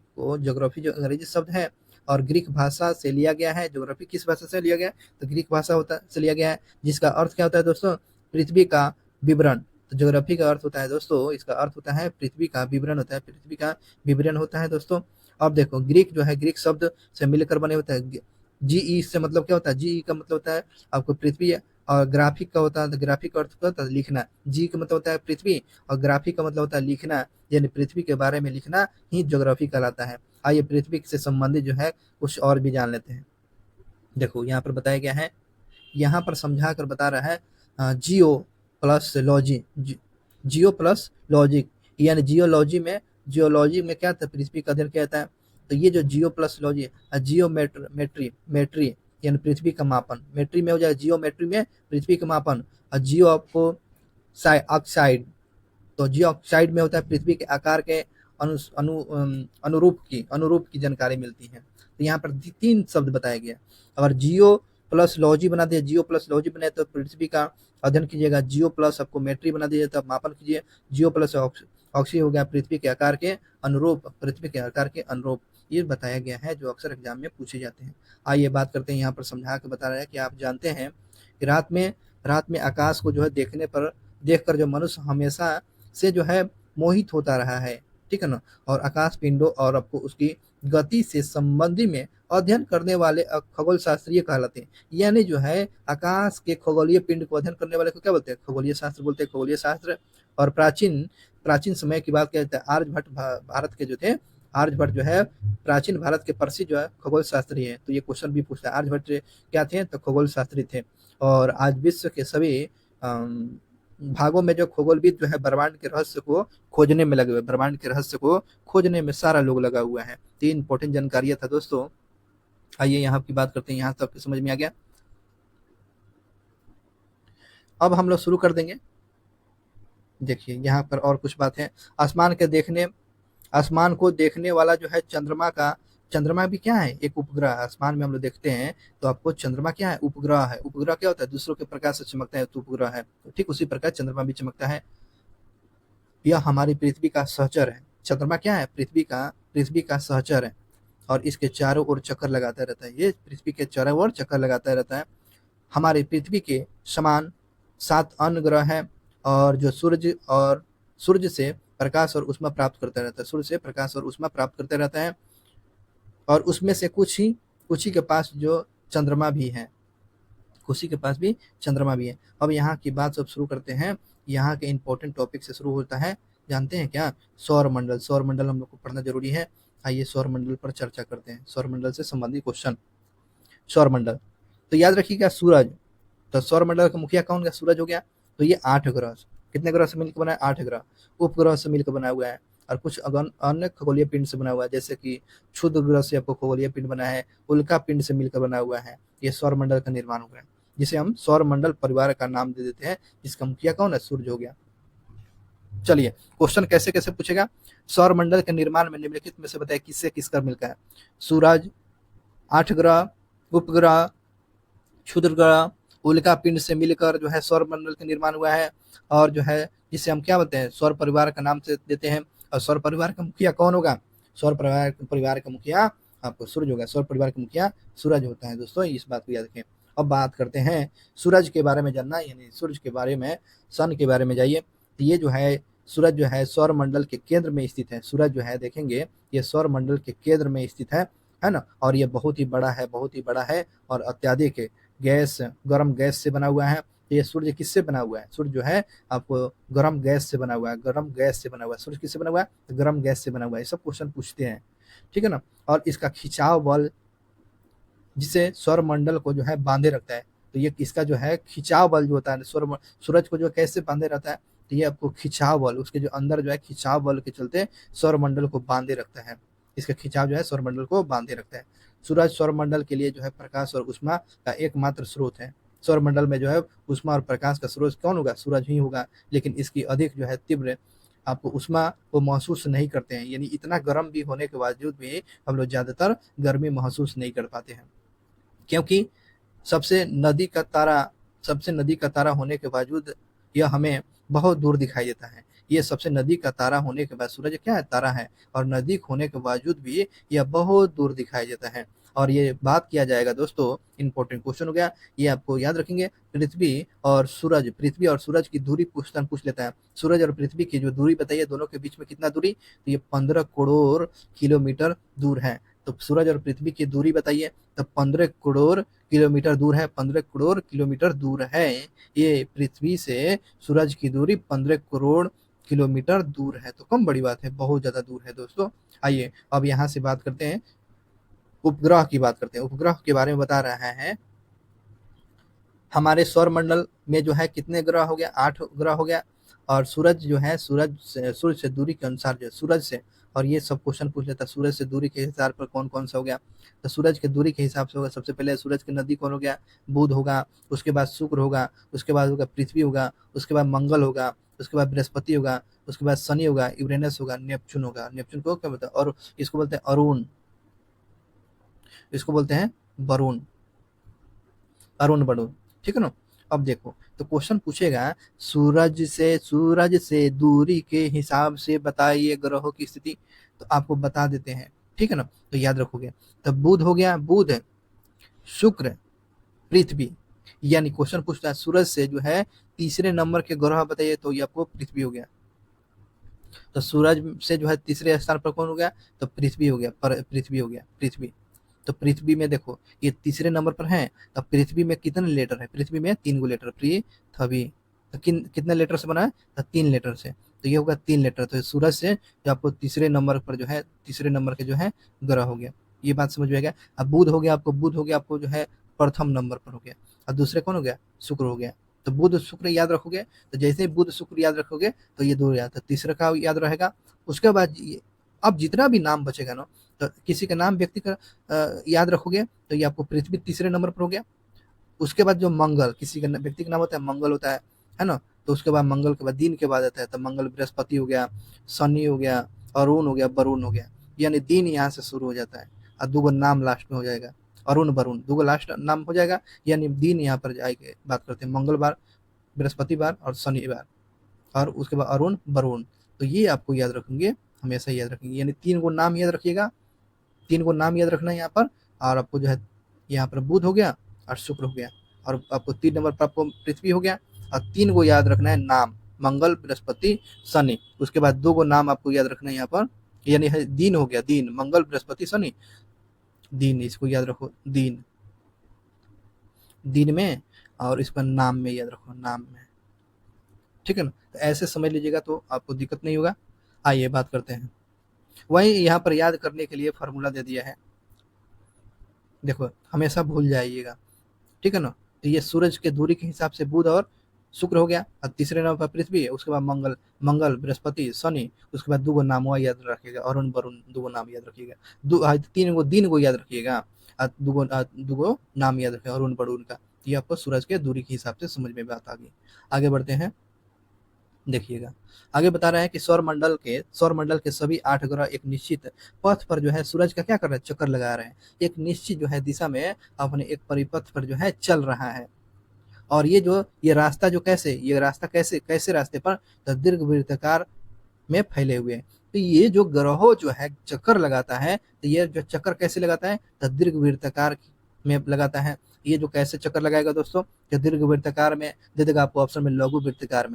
जो अंग्रेजी शब्द है और ग्रीक भाषा से लिया गया है। ज्योग्राफी किस भाषा से लिया गया है, तो ग्रीक भाषा होता से लिया गया है, जिसका अर्थ क्या होता है दोस्तों, पृथ्वी का विवरण। तो ज्योग्राफी का अर्थ होता है दोस्तों, इसका अर्थ होता है पृथ्वी का विवरण होता है, पृथ्वी का विवरण होता है दोस्तों। अब देखो ग्रीक जो है ग्रीक शब्द से मिलकर बने होता है। जीई से मतलब क्या होता है, जीई का मतलब होता है आपको पृथ्वी। और ग्राफिक का होता है, तो ग्राफिक का अर्थ क्या होता है, लिखना। जी का मतलब होता है पृथ्वी, और ग्राफिक का मतलब होता है लिखना, यानी पृथ्वी के बारे में लिखना ही ज्योग्राफी कहलाता है। आइए पृथ्वी से संबंधित जो है कुछ और भी जान लेते हैं। देखो यहाँ पर बताया गया है, यहाँ पर समझा कर बता रहा है जियो प्लस लॉजी, जियो प्लस लॉजिक। यानी जियोलॉजी में क्या था, पृथ्वी का अध्ययन क्या था। तो ये जो जियो प्लस लॉजी, मेट्री यानी पृथ्वी का मापन। मेट्री में हो जाएगा, जियोमेट्री में पृथ्वी का मापन। और जियो आपको ऑक्साइड, तो जियो ऑक्साइड में होता है पृथ्वी के आकार के अनुरूप की जानकारी मिलती है। तो यहाँ पर 3 शब्द बताया गया। अगर जियो प्लस लॉजी बना दिया, जियो प्लस लॉजी बने तो पृथ्वी का अध्ययन कीजिएगा। जियो प्लस आपको मेट्री बना दीजिए तो मापन कीजिए। जियो प्लस ऑक्सी हो गया पृथ्वी के आकार के अनुरूप, पृथ्वी के आकार के अनुरूप। ये बताया गया है जो अक्सर एग्जाम में पूछे जाते हैं। आइए बात करते हैं, यहाँ पर समझा के बता रहा है कि आप जानते हैं कि रात में आकाश को जो है देखकर जो मनुष्य हमेशा से जो है मोहित होता रहा है। ठीक है ना। और आकाश पिंडों और आपको उसकी गति से संबंधी में अध्ययन करने वाले खगोल शास्त्रीय कहलाते हैं। यानी जो है आकाश के खगोलीय पिंड को अध्ययन करने वाले को क्या बोलते हैं, खगोलीय शास्त्र बोलते हैं, खगोलीय शास्त्र। और प्राचीन प्राचीन समय की बात कहते हैं, आर्यभट्ट भारत के जो थे, आर्यभट्ट जो है प्राचीन भारत के प्रसिद्ध जो है खगोल शास्त्री है। तो ये क्वेश्चन भी पूछता है, आर्यभट्ट क्या थे, तो खगोल शास्त्री थे। और आज विश्व के सभी भागों में जो खगोलविद जो है ब्रह्मांड के रहस्य को खोजने में लगे हुए, ब्रह्मांड के रहस्य को खोजने में सारा लोग लगा हुआ है। 3 इंपॉर्टेंट जानकारियां था दोस्तों। आइए यहाँ की बात करते हैं, यहाँ तक समझ में आ गया। अब हम लोग शुरू कर देंगे। देखिए यहाँ पर और कुछ बात है। आसमान को देखने वाला जो है चंद्रमा भी क्या है, एक उपग्रह। आसमान में हम लोग देखते हैं तो आपको चंद्रमा क्या है, उपग्रह है। उपग्रह क्या होता है, दूसरों के प्रकाश से चमकता है तो उपग्रह है। तो ठीक उसी प्रकार चंद्रमा भी चमकता है। यह हमारी पृथ्वी का सहचर है। चंद्रमा क्या है, पृथ्वी का सहचर है। और इसके चारों ओर चक्कर लगाता रहता है, ये पृथ्वी के चारों ओर चक्कर लगाता रहता है। हमारे पृथ्वी के समान 7 अन्य ग्रह हैं। और जो सूर्य से प्रकाश और ऊष्मा प्राप्त करता रहता है, सूर्य से प्रकाश और ऊष्मा प्राप्त करते रहता है। और उसमें से कुछ ही के पास जो चंद्रमा भी है, खुशी के पास भी चंद्रमा भी है। अब यहाँ की बात सब शुरू करते हैं। यहाँ के इंपॉर्टेंट टॉपिक से शुरू होता है। जानते हैं क्या? सौर मंडल। सौर मंडल हम लोग को पढ़ना जरूरी है। आइए सौर मंडल पर चर्चा करते हैं, सौर मंडल से संबंधित क्वेश्चन। सौर मंडल तो याद रखिएगा सूरज। तो सौर मंडल का मुखिया कौन गया? सूरज हो गया। तो ये 8 ग्रह, कितने ग्रह से मिलकर बना है? 8 ग्रह उपग्रह से मिलकर बना हुआ है। और कुछ अन्य खगोलीय पिंड से बना हुआ है, जैसे कि क्षुद्र ग्रह से आपको खगोलीय पिंड बना है, उल्का पिंड से मिलकर बना हुआ है। ये सौर मंडल का निर्माण हो गया, जिसे हम सौर मंडल परिवार का नाम दे देते हैं, जिसका मुखिया कौन है? सूर्य हो गया। चलिए क्वेश्चन कैसे कैसे पूछेगा। सौर मंडल के निर्माण में निम्नलिखित में से बताइए किससे किसका मिलकर है? सूरज, 8 ग्रह, उपग्रह, क्षुद्र ग्रह, उल्का पिंड से मिलकर जो है सौर मंडल का निर्माण हुआ है। और जो है जिसे हम क्या बोलते हैं? सौर परिवार का नाम से देते हैं। और सौर परिवार का मुखिया कौन होगा? सौर परिवार का मुखिया आपको सूरज होगा। सौर परिवार का मुखिया सूरज होता है। दोस्तों इस बात को याद रखें। अब बात करते हैं सूरज के बारे में जानना, यानी सूरज के बारे में, सन के बारे में जाइए। तो ये जो है सूरज जो है सौर मंडल के केंद्र में स्थित है। सूरज जो है देखेंगे ये सौर मंडल के केंद्र में स्थित है ना। और ये बहुत ही बड़ा है, बहुत ही बड़ा है और अत्याधिक गैस, गर्म गैस से बना हुआ है। तो ये सूर्य किससे बना हुआ है? सूर्य जो है आपको गर्म गैस से बना हुआ है, गर्म गैस से बना हुआ है। सूर्य किससे बना हुआ है? तो गर्म गैस से बना हुआ है। ये सब क्वेश्चन पूछते हैं, ठीक है ना। और इसका खिंचाव बल जिसे सौर मंडल को जो है बांधे रखता है, तो ये इसका जो है खिंचाव बल जो होता है सूरज को जो कैसे बांधे रहता है? तो ये आपको खिंचाव बल, उसके जो अंदर जो है खिंचाव बल के चलते सौर मंडल को बांधे रखता है। इसका खिंचाव जो है सौर मंडल को बांधे रखता है। सूरज सौर मंडल के लिए जो है प्रकाश और ऊष्मा का एकमात्र स्रोत है। सौर मंडल में जो है ऊष्मा और प्रकाश का स्रोत कौन होगा? सूरज ही होगा। लेकिन इसकी अधिक जो है तीव्र आपको ऊष्मा को महसूस नहीं करते हैं, यानी इतना गर्म भी होने के बावजूद भी हम लोग ज्यादातर गर्मी महसूस नहीं कर पाते हैं, क्योंकि सबसे नदी का तारा सबसे नदी का तारा होने के बावजूद यह हमें बहुत दूर दिखाई देता है। ये सबसे नदी का तारा होने के बाद सूरज क्या है? तारा है। और नजदीक होने के बावजूद भी यह बहुत दूर दिखाई देता है। और ये बात किया जाएगा दोस्तों, इंपॉर्टेंट क्वेश्चन हो गया, ये आपको याद रखेंगे। पृथ्वी और सूरज की दूरी पूछ लेता है। सूरज और पृथ्वी की जो दूरी बताइए, दोनों के बीच में कितना दूरी? तो ये 15 करोड़ किलोमीटर दूर है। तो सूरज और पृथ्वी की दूरी बताइए, तो 15 करोड़ किलोमीटर दूर है। 15 करोड़ किलोमीटर दूर है। ये पृथ्वी से सूरज की दूरी 15 करोड़ किलोमीटर दूर है। तो कम बड़ी बात है, बहुत ज्यादा दूर है दोस्तों। आइए अब यहाँ से बात करते हैं, उपग्रह की बात करते हैं। उपग्रह के बारे में बता रहा है। हमारे सौर मंडल में जो है कितने ग्रह हो गया? 8 ग्रह हो गया। और सूरज जो है सूर्य से दूरी के अनुसार जो सूरज से, और ये सब क्वेश्चन पूछ लेता है सूरज से दूरी के हिसाब पर कौन कौन सा हो गया। तो सूरज के दूरी के हिसाब से होगा, सबसे पहले सूरज की नदी कौन हो गया? बुध होगा। उसके बाद शुक्र होगा। उसके बाद होगा पृथ्वी होगा। उसके बाद मंगल होगा। उसके बाद बृहस्पति होगा। उसके बाद शनि होगा, यूरेनस होगा, नेपच्यून होगा। नेपच्यून को क्या बोलते हैं? और इसको बोलते हैं अरुण, इसको बोलते हैं वरुण, अरुण वरुण, ठीक है ना। अब देखो तो क्वेश्चन पूछेगा सूरज से दूरी के हिसाब से बताइए ग्रहों की स्थिति। तो आपको बता देते हैं, ठीक है ना। तो याद रखोगे। तो बुध हो गया, बुध, शुक्र, पृथ्वी। यानी क्वेश्चन पूछता है सूरज से जो है तीसरे नंबर के ग्रह बताइए, तो ये आपको पृथ्वी हो गया। तो सूरज से जो है तीसरे स्थान पर कौन हो गया? तो पृथ्वी हो गया, पृथ्वी हो गया, पृथ्वी। तो पृथ्वी में देखो ये तीसरे नंबर पर है। तो पृथ्वी में कितने लेटर है? पृथ्वी में 3 गो लेटर, पृथ्वी। तो कितने लेटर से बना है? तो 3 लेटर से। तो ये होगा 3 लेटर। तो सूरज से जो आपको तीसरे नंबर पर जो है, तीसरे नंबर के जो है ग्रह हो गया। ये बात समझ में आ गया। अब बुध हो गया, आपको जो है प्रथम नंबर पर हो गया। और दूसरे कौन हो गया? शुक्र हो गया। तो बुध शुक्र याद रखोगे। तो जैसे ही बुध शुक्र याद रखोगे तो ये दो याद, तो तीसरा का याद रहेगा। उसके बाद अब जितना भी नाम बचेगा ना, तो किसी का नाम व्यक्ति का याद रखोगे, तो ये आपको पृथ्वी तीसरे नंबर पर हो गया। उसके बाद जो मंगल, किसी का व्यक्ति का नाम होता है मंगल होता है ना। तो उसके बाद मंगल के बाद दिन के बाद आता है, तो मंगल बृहस्पति हो गया, शनि हो गया, अरुण हो गया, वरुण हो गया। यानी दिन यहाँ से शुरू हो जाता है और 2 नाम लास्ट में हो जाएगा, अरुण वरुण 2 लास्ट नाम हो जाएगा। यानी दिन यहाँ पर आएंगे, बात करते हैं मंगलवार, बृहस्पतिवार और शनिवार, और उसके बाद अरुण वरुण। तो ये आपको याद रखेंगे, हमेशा याद रखेंगे। यानी 3 गो नाम याद रखिएगा, 3 गो नाम याद रखना है यहाँ पर। और आपको जो है यहाँ पर बुध हो गया और शुक्र हो गया, और आपको 3 नंबर पर आपको पृथ्वी हो गया। और 3 गो याद रखना है नाम, मंगल, बृहस्पति, शनि। उसके बाद 2 गो नाम आपको याद रखना है यहाँ पर, यानी है दिन हो गया, दिन, मंगल, बृहस्पति, शनि, दिन, इसको याद रखो, दिन, दिन में, और इस पर नाम में याद रखो, नाम में, ठीक है ना। तो ऐसे समझ लीजिएगा तो आपको दिक्कत नहीं होगा। आइए बात करते हैं। वही यहाँ पर याद करने के लिए फार्मूला दे दिया है, देखो हमेशा भूल जाइएगा, ठीक है ना। तो ये सूरज के दूरी के हिसाब से बुध और शुक्र हो गया, और तीसरे नंबर पर पृथ्वी है, उसके बाद मंगल, मंगल, बृहस्पति, शनि, उसके बाद 2 गो नाम याद रखिएगा, अरुण, वरुण, 2 गो नाम याद रखिएगा, 3 गो दिन को याद रखिएगा, और 2 गो नाम याद रखिएगा, अरुण, वरुण का। ये आपको सूरज के दूरी के हिसाब से समझ में बात आ गई। आगे बढ़ते हैं, देखिएगा आगे बता रहा है कि सौरमंडल के सभी 8 ग्रह एक निश्चित पथ पर जो है सूरज का क्या कर रहे हैं, चक्कर लगा रहे हैं, एक निश्चित जो है दिशा में अपने एक परिपथ पर जो है चल रहा है। और ये रास्ता जो कैसे कैसे रास्ते पर, तो दीर्घवृत्ताकार में फैले हुए हैं। तो ये जो ग्रहों जो है चक्कर लगाता है, तो ये जो चक्कर कैसे लगाता है, तो दीर्घवृत्ताकार में लगाता है। ये जो कैसे चक्कर लगाएगा दोस्तों, कि दीर्घवृत्ताकार में दे देगा आपको ऑप्शन में, लघु वृत्ताकार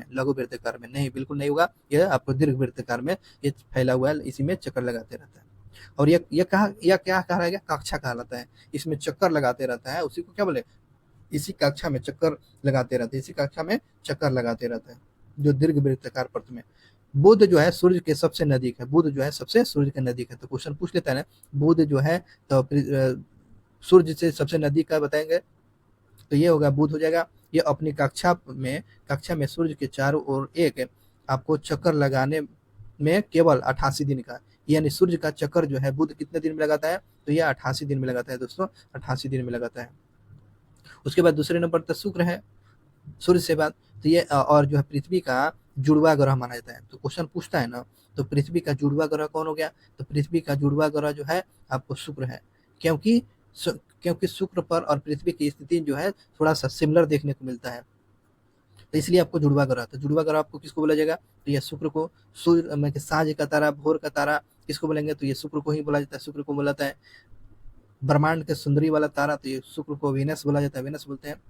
में नहीं, बिल्कुल नहीं होगा, ये आपको दीर्घवृत्ताकार में ये फैला हुआ है, इसी में चक्कर लगाते रहता है। और ये क्या कहलाएगा, कक्षा कहलाता है, इसमें चक्कर लगाते रहता है, उसी को क्या बोले, इसी कक्षा में चक्कर लगाते रहते हैं, इसी कक्षा में चक्कर लगाते रहते हैं, जो दीर्घवृत्ताकार पथ में। बुध जो है सूर्य के सबसे नजदीक है, बुध जो है सबसे सूर्य के नजदीक है। तो क्वेश्चन पूछ लेता है ना, बुध जो है तो सूर्य से सबसे नजदीक का बताएंगे, तो ये होगा बुध हो जाएगा। ये अपनी कक्षा में सूर्य के चारों ओर एक आपको चक्कर लगाने में केवल 88 दिन का, यानी सूर्य का चक्कर जो है बुध कितने दिन में लगाता है, तो ये 88 दिन में लगाता है दोस्तों, 88 दिन में लगाता है। उसके बाद दूसरे नंबर पर शुक्र है सूर्य से बाद, तो ये और जो है पृथ्वी का जुड़वा ग्रह माना जाता है। तो क्वेश्चन पूछता है ना, तो पृथ्वी का जुड़वा ग्रह कौन हो गया, तो पृथ्वी का जुड़वा ग्रह जो है आपको शुक्र है, क्योंकि क्योंकि शुक्र पर और पृथ्वी की स्थिति जो है थोड़ा सा सिमिलर देखने को मिलता है, तो इसलिए आपको जुड़वा ग्रह। तो जुड़वा ग्रह आपको किसको बोला जाएगा, तो ये शुक्र को, सूर्य में सांझ का तारा, भोर का तारा किसको बोलेंगे, तो ये शुक्र को ही बोला जाता है, शुक्र को बोला जाता है। ब्रह्मांड के सुंदरी वाला तारा, तो ये शुक्र को वीनस बोला जाता है, वीनस बोलते हैं,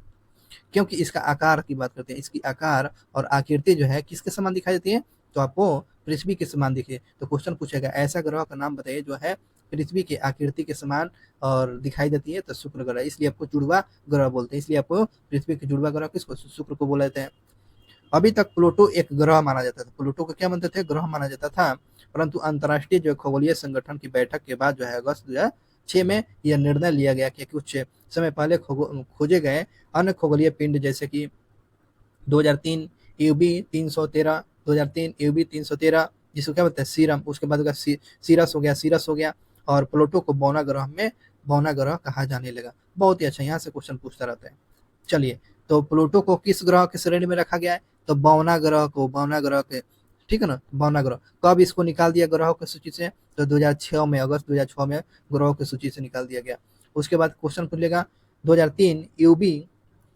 क्योंकि इसका आकार की बात करते हैं, इसकी आकार और आकृति जो है किसके समान दिखाई देती है, तो आपको पृथ्वी के समान दिखे। तो क्वेश्चन पूछेगा ऐसा ग्रह का नाम बताइए जो है पृथ्वी की आकृति के समान और दिखाई देती है, तो शुक्र ग्रह, इसलिए आपको जुड़वा ग्रह बोलते हैं, इसलिए आपको पृथ्वी के जुड़वा ग्रह किसको, शुक्र को बोला जाता है। अभी तक प्लूटो एक ग्रह माना जाता था, प्लूटो को क्या मानते थे, ग्रह माना जाता था, परंतु अंतर्राष्ट्रीय जो खगोलीय संगठन की बैठक के बाद जो है अगस्त 2006 में यह निर्णय लिया गया कि कुछ समय पहले खोजे गए अन्य खगोलीय पिंड जैसे कि 2003 यूबी 313, 2003 यूबी 313 जिसको क्या बोलते हैं सीरम, उसके बाद सीरस हो गया, और प्लूटो को बौना ग्रह कहा जाने लगा। बहुत ही अच्छा, यहाँ से क्वेश्चन पूछता रहता है। चलिए, तो प्लूटो को किस ग्रह के श्रेणी में रखा गया है, तो बौना ग्रह के, ठीक है ना, बौना ग्रह। कब इसको निकाल दिया ग्रहों की सूची से, तो 2006 में, अगस्त 2006 में ग्रहों की सूची से निकाल दिया गया। उसके बाद क्वेश्चन पूछेगा 2003 यूबी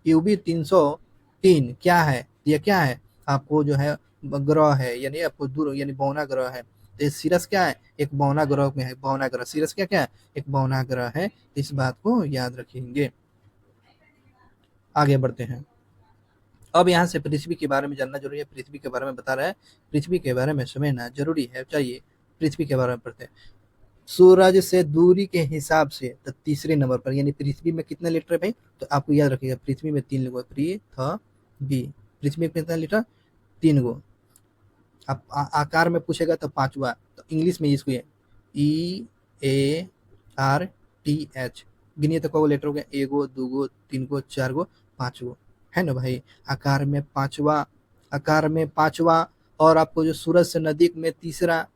303 क्या है, ये क्या है, आपको जो है ग्रह है, यानी आपको दूर, यानी बौना ग्रह है। तो सीरस क्या है, एक बौना ग्रह में है, बौना ग्रह, सीरस क्या है, एक बौना ग्रह है, इस बात को याद रखेंगे। आगे बढ़ते हैं, अब यहाँ से पृथ्वी के बारे में जानना जरूरी है, पृथ्वी के बारे में बता रहा है, पृथ्वी के बारे में समझना जरूरी है। चाहिए पृथ्वी के बारे में पढ़ते हैं। सूरज से दूरी के हिसाब से तो तीसरे नंबर पर, यानी पृथ्वी में कितने लीटर है भाई, तो आपको याद रखिएगा पृथ्वी में 3 गो, पृथ्वी में कितना लीटर, 3 गो। आप आकार में पूछेगा तो 5वां, तो इंग्लिश में इसको EARTH गिनिए तो कौ लेटर हो गया, 1 गो, 2 गो, 3 गो, 4 गो, 5 गो, है ना भाई। आकार में पांचवा, और आपको जो सूरज से नजदीक में तीसरा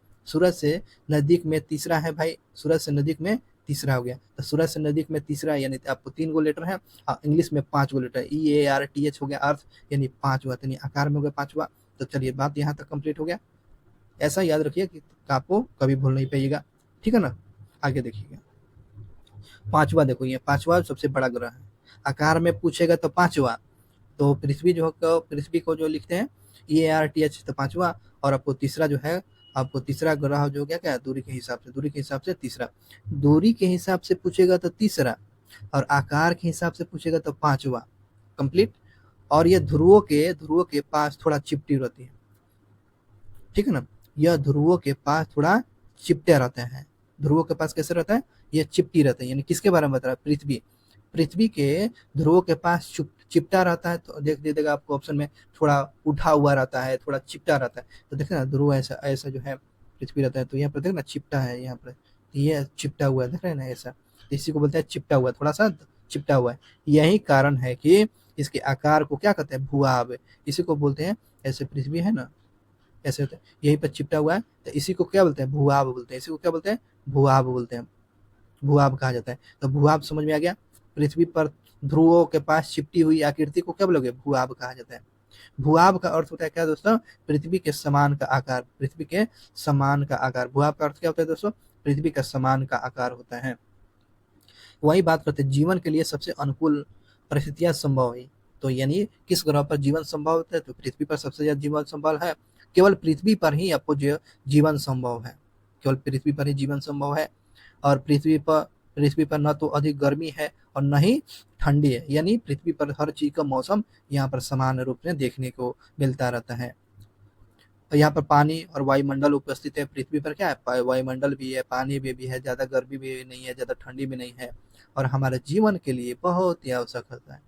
है भाई, सूरज से नजदीक में तीसरा हो गया। तो सूरज से नजदीक में तीसरा यानी आपको 3 गो लेटर है, इंग्लिश में 5 गो लेटर, EARTH हो गया, अर्थ यानी 5वां, यानी आकार में हो गया 5वां। तो चलिए बात यहाँ तक कंप्लीट हो गया, ऐसा याद रखिए कि आपको कभी भूल नहीं पाइएगा, ठीक है ना। आगे देखिएगा 5वां, देखो ये 5वां सबसे बड़ा ग्रह है, आकार में पूछेगा तो 5वां, तो पृथ्वी को जो लिखते हैं EARTH, तो 5वां। और आपको तीसरा जो है, आपको तीसरा ग्रह जो क्या दूरी के हिसाब से तीसरा, दूरी के हिसाब से पूछेगा तो तीसरा, और आकार के हिसाब से पूछेगा तो 5वां, कंप्लीट। और ये ध्रुवों के पास थोड़ा चिपटी रहती है, ठीक है ना। यह ध्रुवों के पास थोड़ा चिपटे रहते हैं। ध्रुवों के पास कैसे रहता है, ये चिपटी रहते हैं। यानी किसके बारे में बता रहा है, पृथ्वी। पृथ्वी के ध्रुवों के पास चिपटा रहता है, तो देख दीजिएगा आपको ऑप्शन में, थोड़ा उठा हुआ रहता है, थोड़ा चिपटा रहता है। तो देखिए ना, ध्रुव ऐसा ऐसा जो है पृथ्वी रहता है, तो यहाँ पर देखना चिपटा है, यहाँ पर ये चिपटा हुआ है, देख रहे हैं ना ऐसा। इसी को बोलते हैं चिपटा हुआ, थोड़ा सा चिपटा हुआ है। यही कारण है कि इसके आकार को क्या कहते हैं, भूआब। इसी को बोलते हैं, ऐसे पृथ्वी है ना, ऐसे होता है, यहीं पर चिपटा हुआ है, तो इसी को क्या बोलते हैं, भूआब बोलते हैं। इसी को क्या बोलते हैं, भूआब बोलते हैं, भूआब कहा जाता है। तो भूआब समझ में आ गया। पृथ्वी पर ध्रुवों के पास चिपटी हुई आकृति को क्या बोलोगे, भूआब कहा जाता है। भूआब का अर्थ होता है क्या दोस्तों, पृथ्वी के समान का आकार, पृथ्वी के समान का आकार। भूआब का अर्थ क्या होता है दोस्तों, पृथ्वी का समान का आकार होता है। वही बात करते हैं, जीवन के लिए सबसे अनुकूल परिस्थितियां संभव है। तो यानी किस ग्रह पर जीवन संभव होता है, तो पृथ्वी पर सबसे ज्यादा जीवन संभव है। केवल पृथ्वी पर ही आपको जीवन संभव है, केवल पृथ्वी पर ही जीवन संभव है। और पृथ्वी पर न तो अधिक गर्मी है और न ही ठंडी है। यानी पृथ्वी पर हर चीज का मौसम यहाँ पर समान रूप में देखने को मिलता रहता है। और यहाँ पर पानी और वायुमंडल उपस्थित है। पृथ्वी पर क्या है, वायुमंडल भी है, पानी भी है, ज्यादा गर्मी भी नहीं है, ज्यादा ठंडी भी नहीं है, और हमारे जीवन के लिए बहुत ही आवश्यक होता है।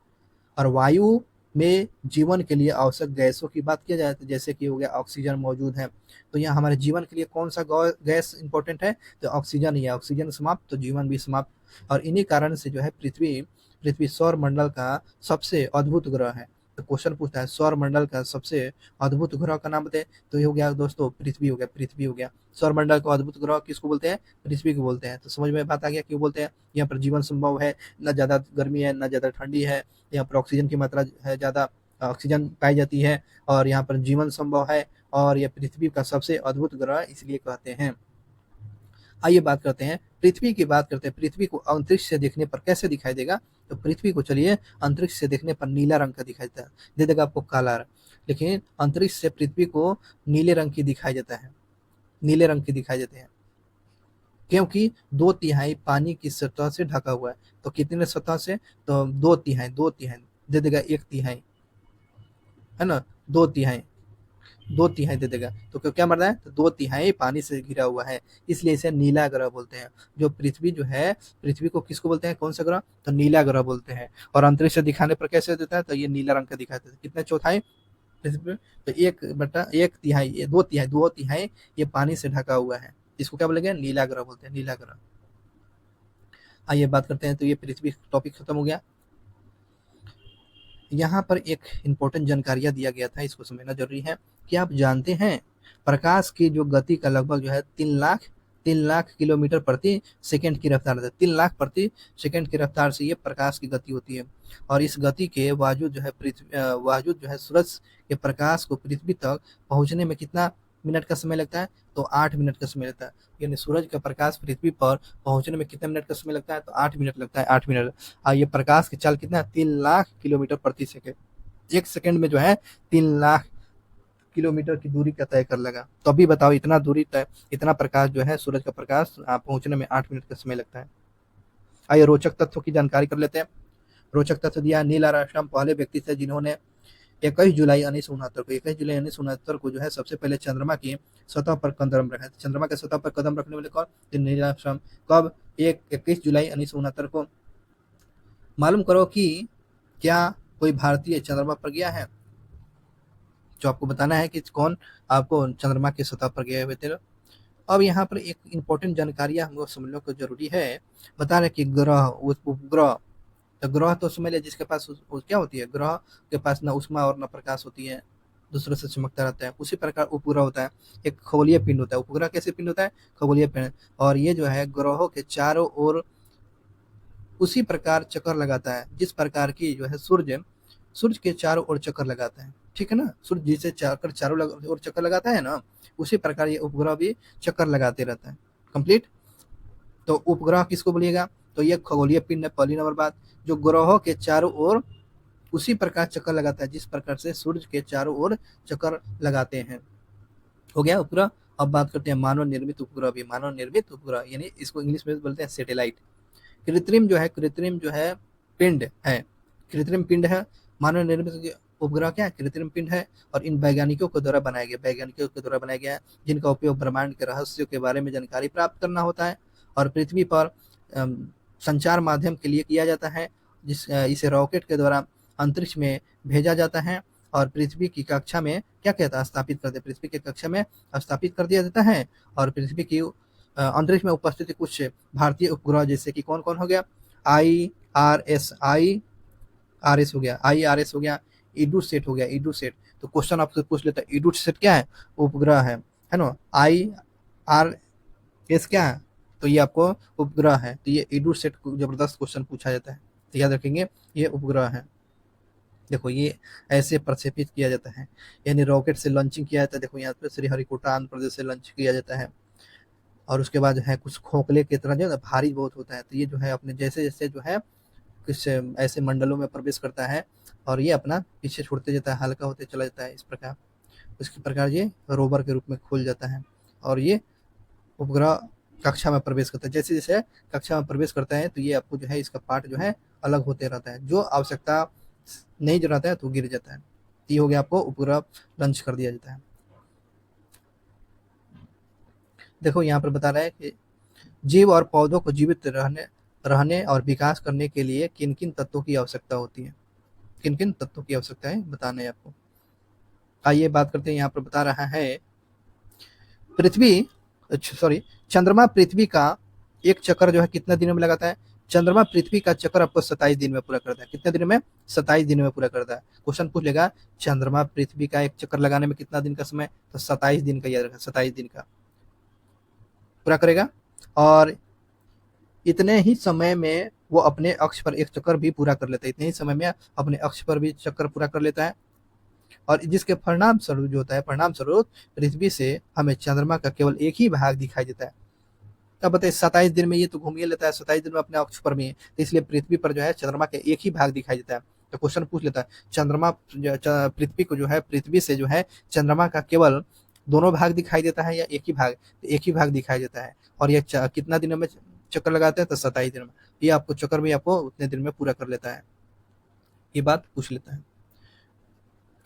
और वायु में जीवन के लिए आवश्यक गैसों की बात किया जाए तो जैसे कि हो गया ऑक्सीजन मौजूद है। तो यहाँ हमारे जीवन के लिए कौन सा गैस इंपॉर्टेंट है, तो ऑक्सीजन ही है। ऑक्सीजन समाप्त तो जीवन भी समाप्त। और इन्हीं कारण से जो है पृथ्वी पृथ्वी सौर मंडल का सबसे अद्भुत ग्रह है। तो क्वेश्चन पूछता है सौर मंडल का सबसे अद्भुत ग्रह का नाम बताए, तो ये हो गया दोस्तों पृथ्वी हो गया, पृथ्वी हो गया। सौर मंडल का अद्भुत ग्रह किसको बोलते हैं, पृथ्वी को बोलते हैं। तो समझ में बात आ गया क्यों बोलते हैं। यहाँ पर जीवन संभव है, न ज्यादा गर्मी है, न ज्यादा ठंडी है, यहाँ पर ऑक्सीजन की मात्रा है, ज़्यादा ऑक्सीजन पाई जाती है, और यहाँ पर जीवन संभव है, और यह पृथ्वी का सबसे अद्भुत ग्रह इसलिए कहते हैं। आइए बात करते हैं, पृथ्वी की बात करते हैं। पृथ्वी को अंतरिक्ष से देखने पर कैसे दिखाई देगा, तो पृथ्वी को चलिए अंतरिक्ष से देखने पर नीला रंग का दिखाई देता है, दे देगा आपको काला रंग। लेकिन अंतरिक्ष से पृथ्वी को नीले रंग की दिखाई देता है, नीले रंग की दिखाई देते हैं, क्योंकि 2/3 पानी की सतह से ढका हुआ है। तो कितने सतह से, तो 2/3, 2/3 दे देगा, 1/3 है ना, 2/3, 2/3 दे देगा। तो क्या मर रहा है, तो 2/3 पानी से घिरा हुआ है, इसलिए इसे नीला ग्रह बोलते हैं। जो पृथ्वी जो है, पृथ्वी को किसको बोलते हैं, कौन सा ग्रह, तो नीला ग्रह बोलते हैं। और अंतरिक्ष से दिखाने पर कैसे देता है, तो ये नीला रंग का दिखाता है। कितने चौथाई पृथ्वी, तो 1/1/3, ये 2/3 ये पानी से ढका हुआ है, इसको क्या बोलेंगे, नीला ग्रह बोलते हैं, नीला ग्रह। आइए बात करते हैं, तो ये पृथ्वी टॉपिक खत्म हो गया। यहाँ पर एक इम्पोर्टेंट जानकारियां दिया गया था, इसको समझना जरूरी है। कि आप जानते हैं प्रकाश की जो गति का लगभग जो है 3 लाख किलोमीटर प्रति सेकंड की रफ्तार है। 3 लाख प्रति सेकंड की रफ्तार से ये प्रकाश की गति होती है। और इस गति के बावजूद जो है बावजूद जो है सूरज के प्रकाश को पृथ्वी तक पहुंचने में कितना मिनट का समय लगता है, तो 8 मिनट का समय लगता है। यानी सूरज का प्रकाश पृथ्वी पर पहुंचने में कितने मिनट का समय लगता है, तो 8 मिनट लगता है, 8 मिनट। और ये प्रकाश की चाल कितना, 3 लाख किलोमीटर प्रति सेकंड। एक सेकंड में जो है 3 लाख किलोमीटर की दूरी का तय कर लेगा। तो अभी बताओ, इतना दूरी तय, इतना प्रकाश जो है सूरज का प्रकाश पहुंचने में 8 मिनट का समय लगता है। आइए रोचक तथ्यों की जानकारी कर लेते हैं। रोचक तथ्य दिया, नील आर्मस्ट्रांग पहले व्यक्ति थे जिन्होंने 21 जुलाई 1969 को जो है सबसे पहले चंद्रमा की सतह पर कदम रखा। चंद्रमा के सतह पर कदम रखने वाले कौन, तो नील आर्मस्ट्रांग। कब, 21 जुलाई 1969 को। मालूम करो कि क्या कोई भारतीय चंद्रमा पर गया है, जो आपको बताना है कि कौन आपको चंद्रमा की सतह पर गए हुए थे। अब यहाँ पर एक इम्पोर्टेंट जानकारियां हमको समझने को जरूरी है। बता रहे कि ग्रह, उपग्रह, तो ग्रह तो समझ लिया जिसके पास क्या होती है, ग्रह के पास न ऊष्मा और न प्रकाश होती है, दूसरे से चमकता रहता है। उसी प्रकार उपग्रह होता है, एक खगोलीय पिंड होता है। उपग्रह कैसे पिंड होता है, खगोलीय पिंड। और ये जो है ग्रहों के चारों ओर उसी प्रकार चक्कर लगाता है जिस प्रकार की जो है सूर्य के चारों ओर चक्कर लगाता है, ठीक है ना। सूर्य जिसे चारों ओर चक्कर लगाता है ना, उसी प्रकार ये उपग्रह भी चक्कर लगाते रहता है। कंप्लीट। तो उपग्रह किसको बोलिएगा, तो ये खगोलीय पिंड है, पहली नंबर बात, जो ग्रहों के चारों ओर उसी प्रकार चक्कर लगाता है जिस प्रकार से सूर्य के चारों ओर चक्कर लगाते हैं। हो गया उपग्रह। अब बात करते हैं मानव निर्मित उपग्रह भी। मानव निर्मित उपग्रह यानी इसको इंग्लिश में बोलते हैं सैटेलाइट। कृत्रिम जो है पिंड है, कृत्रिम पिंड है, मानव निर्मित उपग्रह क्या है? कृत्रिम पिंड है और इन वैज्ञानिकों के द्वारा बनाया गया है, जिनका उपयोग ब्रह्मांड के रहस्यों के बारे में जानकारी प्राप्त करना होता है और पृथ्वी पर संचार माध्यम के लिए किया जाता है, इसे रॉकेट के द्वारा अंतरिक्ष में भेजा जाता है और पृथ्वी की कक्षा में क्या कहता है? स्थापित कर दे पृथ्वी की कक्षा में स्थापित कर दिया जाता है और पृथ्वी की अंतरिक्ष में उपस्थित कुछ भारतीय उपग्रह जैसे कि कौन-कौन हो गया? आईआरएस हो गया, आईआरएस हो गया, इडूसेट हो गया, इडूसेट। तो क्वेश्चन आपसे पूछ लेता है इडूसेट क्या है? उपग्रह है ना? आईआरएस क्या है? तो ये आपको उपग्रह है। तो ये इडूसेट जबरदस्त क्वेश्चन पूछा जाता है, तो याद रखेंगे ये उपग्रह है। देखो ये ऐसे प्रक्षेपित किया जाता है, यानी रॉकेट से लॉन्चिंग किया जाता है। देखो यहाँ पे श्रीहरिकोटा आंध्र प्रदेश से लॉन्च किया जाता है और उसके बाद जो है कुछ खोखले की तरह जो है भारी बहुत होता है, तो ये जो है अपने जैसे जैसे जो है कुछ ऐसे मंडलों में प्रवेश करता है और ये अपना पीछे छोड़ते जाता है, हल्का होते चला जाता है इस प्रकार। इसके प्रकार ये रोवर के रूप में खुल जाता है और ये उपग्रह कक्षा में प्रवेश करता है। जैसे जैसे कक्षा में प्रवेश करता है तो ये आपको जो है इसका पार्ट जो है अलग होते रहता है, जो आवश्यकता नहीं जो रहता है तो गिर जाता है। ये हो गया, आपको उपग्रह लॉन्च कर दिया जाता है। देखो यहाँ पर बता रहा है कि जीव और पौधों को जीवित रहने रहने और विकास करने के लिए किन किन तत्वों की आवश्यकता होती है, किन किन तत्वों की आवश्यकता है बताना है आपको। आइए बात करते हैं। यहाँ पर बता रहा है पृथ्वी सॉरी चंद्रमा पृथ्वी का एक चक्कर जो है कितने दिनों में लगाता है? चंद्रमा पृथ्वी का चक्कर आपको 27 दिन में पूरा करता है। कितने दिन में? 27 दिन में पूरा करता है। क्वेश्चन पूछ लेगा चंद्रमा पृथ्वी का एक चक्कर लगाने में कितना दिन का समय? तो 27 दिन का, याद रखा 27 दिन का पूरा करेगा और इतने ही समय में वो अपने अक्ष पर एक चक्कर भी पूरा कर लेता है, इतने ही समय में अपने अक्ष पर भी चक्कर पूरा कर लेता है और जिसके परिणाम स्वरूप जो होता है, परिणाम स्वरूप पृथ्वी से हमें चंद्रमा का केवल एक ही भाग दिखाई देता है। तब बताइए 27 दिन में ये तो घूम ही लेता है, 27 दिन में अपने अक्ष पर भी, तो इसलिए पृथ्वी पर जो है चंद्रमा का एक ही भाग दिखाई देता है। तो क्वेश्चन पूछ लेता है चंद्रमा पृथ्वी को जो है पृथ्वी से जो है चंद्रमा का केवल दोनों भाग दिखाई देता है या एक ही भाग? तो एक ही भाग दिखाई देता है और ये कितना दिनों में चक्कर लगाते हैं? तो 27 दिन में। ये आपको चक्कर भी आपको उतने दिन में पूरा कर लेता है, ये बात पूछ लेता है,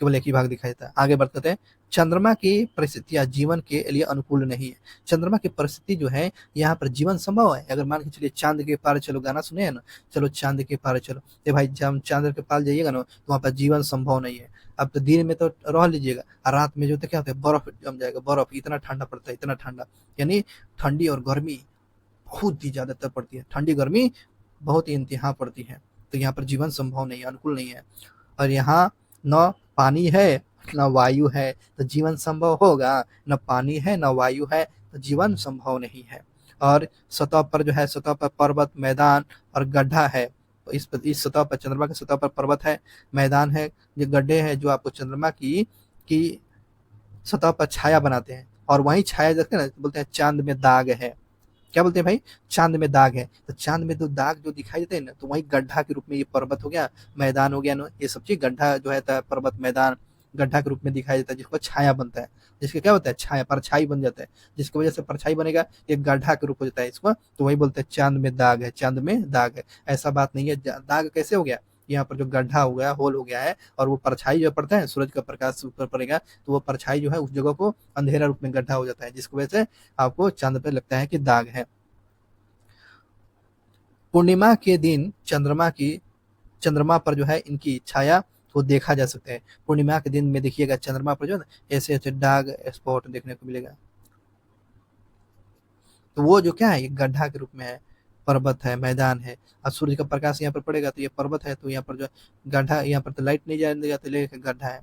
केवल एक ही भाग दिखाई देता है। आगे बढ़ते हैं। चंद्रमा की परिस्थितियां जीवन के लिए अनुकूल नहीं है। चंद्रमा की परिस्थिति जो है यहाँ पर जीवन संभव है? अगर मान के चलिए चांद के पार चलो, गाना सुने हैं ना, चलो चांद के पार चलो, तो भाई जब चांद के पार जाइएगा ना तो वहाँ पर जीवन संभव नहीं है। अब तो दिन में तो रह लीजिएगा और रात में जो तो क्या होता है बर्फ जम जाएगा, बर्फ इतना ठंडा पड़ता है, इतना ठंडा, यानी ठंडी और गर्मी बहुत ही ज्यादातर पड़ती है, ठंडी गर्मी बहुत ही इंतहा पड़ती है। तो यहाँ पर जीवन संभव नहीं है, अनुकूल नहीं है और यहाँ न पानी है न वायु है, तो जीवन संभव होगा? न पानी है न वायु है, तो जीवन संभव नहीं है। और सतह पर जो है, सतह पर पर्वत, मैदान और गड्ढा है। इस सतह पर, चंद्रमा की सतह पर पर्वत है, मैदान है, ये गड्ढे हैं जो आपको चंद्रमा की सतह पर छाया बनाते हैं और वही छाया देखते हैं ना, बोलते हैं चांद में दाग है। क्या बोलते हैं भाई? चांद में दाग है। तो चांद में जो दाग जो दिखाई देते हैं ना, तो वही गड्ढा के रूप में ये पर्वत हो गया, मैदान हो गया ना, ये सब चीज गड्ढा जो है पर्वत, मैदान, गड्ढा के रूप में दिखाई देता है, जिसको छाया बनता है, जिसके क्या होता है छाया, परछाई बन जाता है, जिसकी वजह से परछाई बनेगा, एक गड्ढा के रूप हो जाता है इसको, तो वही बोलते हैं चांद में दाग है, चांद में दाग है। ऐसा बात नहीं है। दाग कैसे हो गया? यहाँ पर जो गड्ढा हो गया, होल हो गया है और वो परछाई जो पड़ता है, सूरज का प्रकाश ऊपर पड़ेगा तो वो परछाई जो है उस जगह को अंधेरा रूप में गड्ढा हो जाता है, जिसकी वजह से आपको चांद पे लगता है कि दाग है। पूर्णिमा के दिन चंद्रमा पर जो है इनकी छाया को देखा जा सकता है। पूर्णिमा के दिन में देखिएगा चंद्रमा पर जो है ऐसे ऐसे दाग स्पॉट देखने को मिलेगा, तो वो जो क्या है, ये गड्ढा के रूप में है, पर्वत है, मैदान है और सूर्य का प्रकाश यहाँ पर पड़ेगा तो ये पर्वत है, तो यहाँ पर जो गड्ढा, यहाँ पर तो लाइट नहीं जाने जाती, लेकिन गड्ढा है।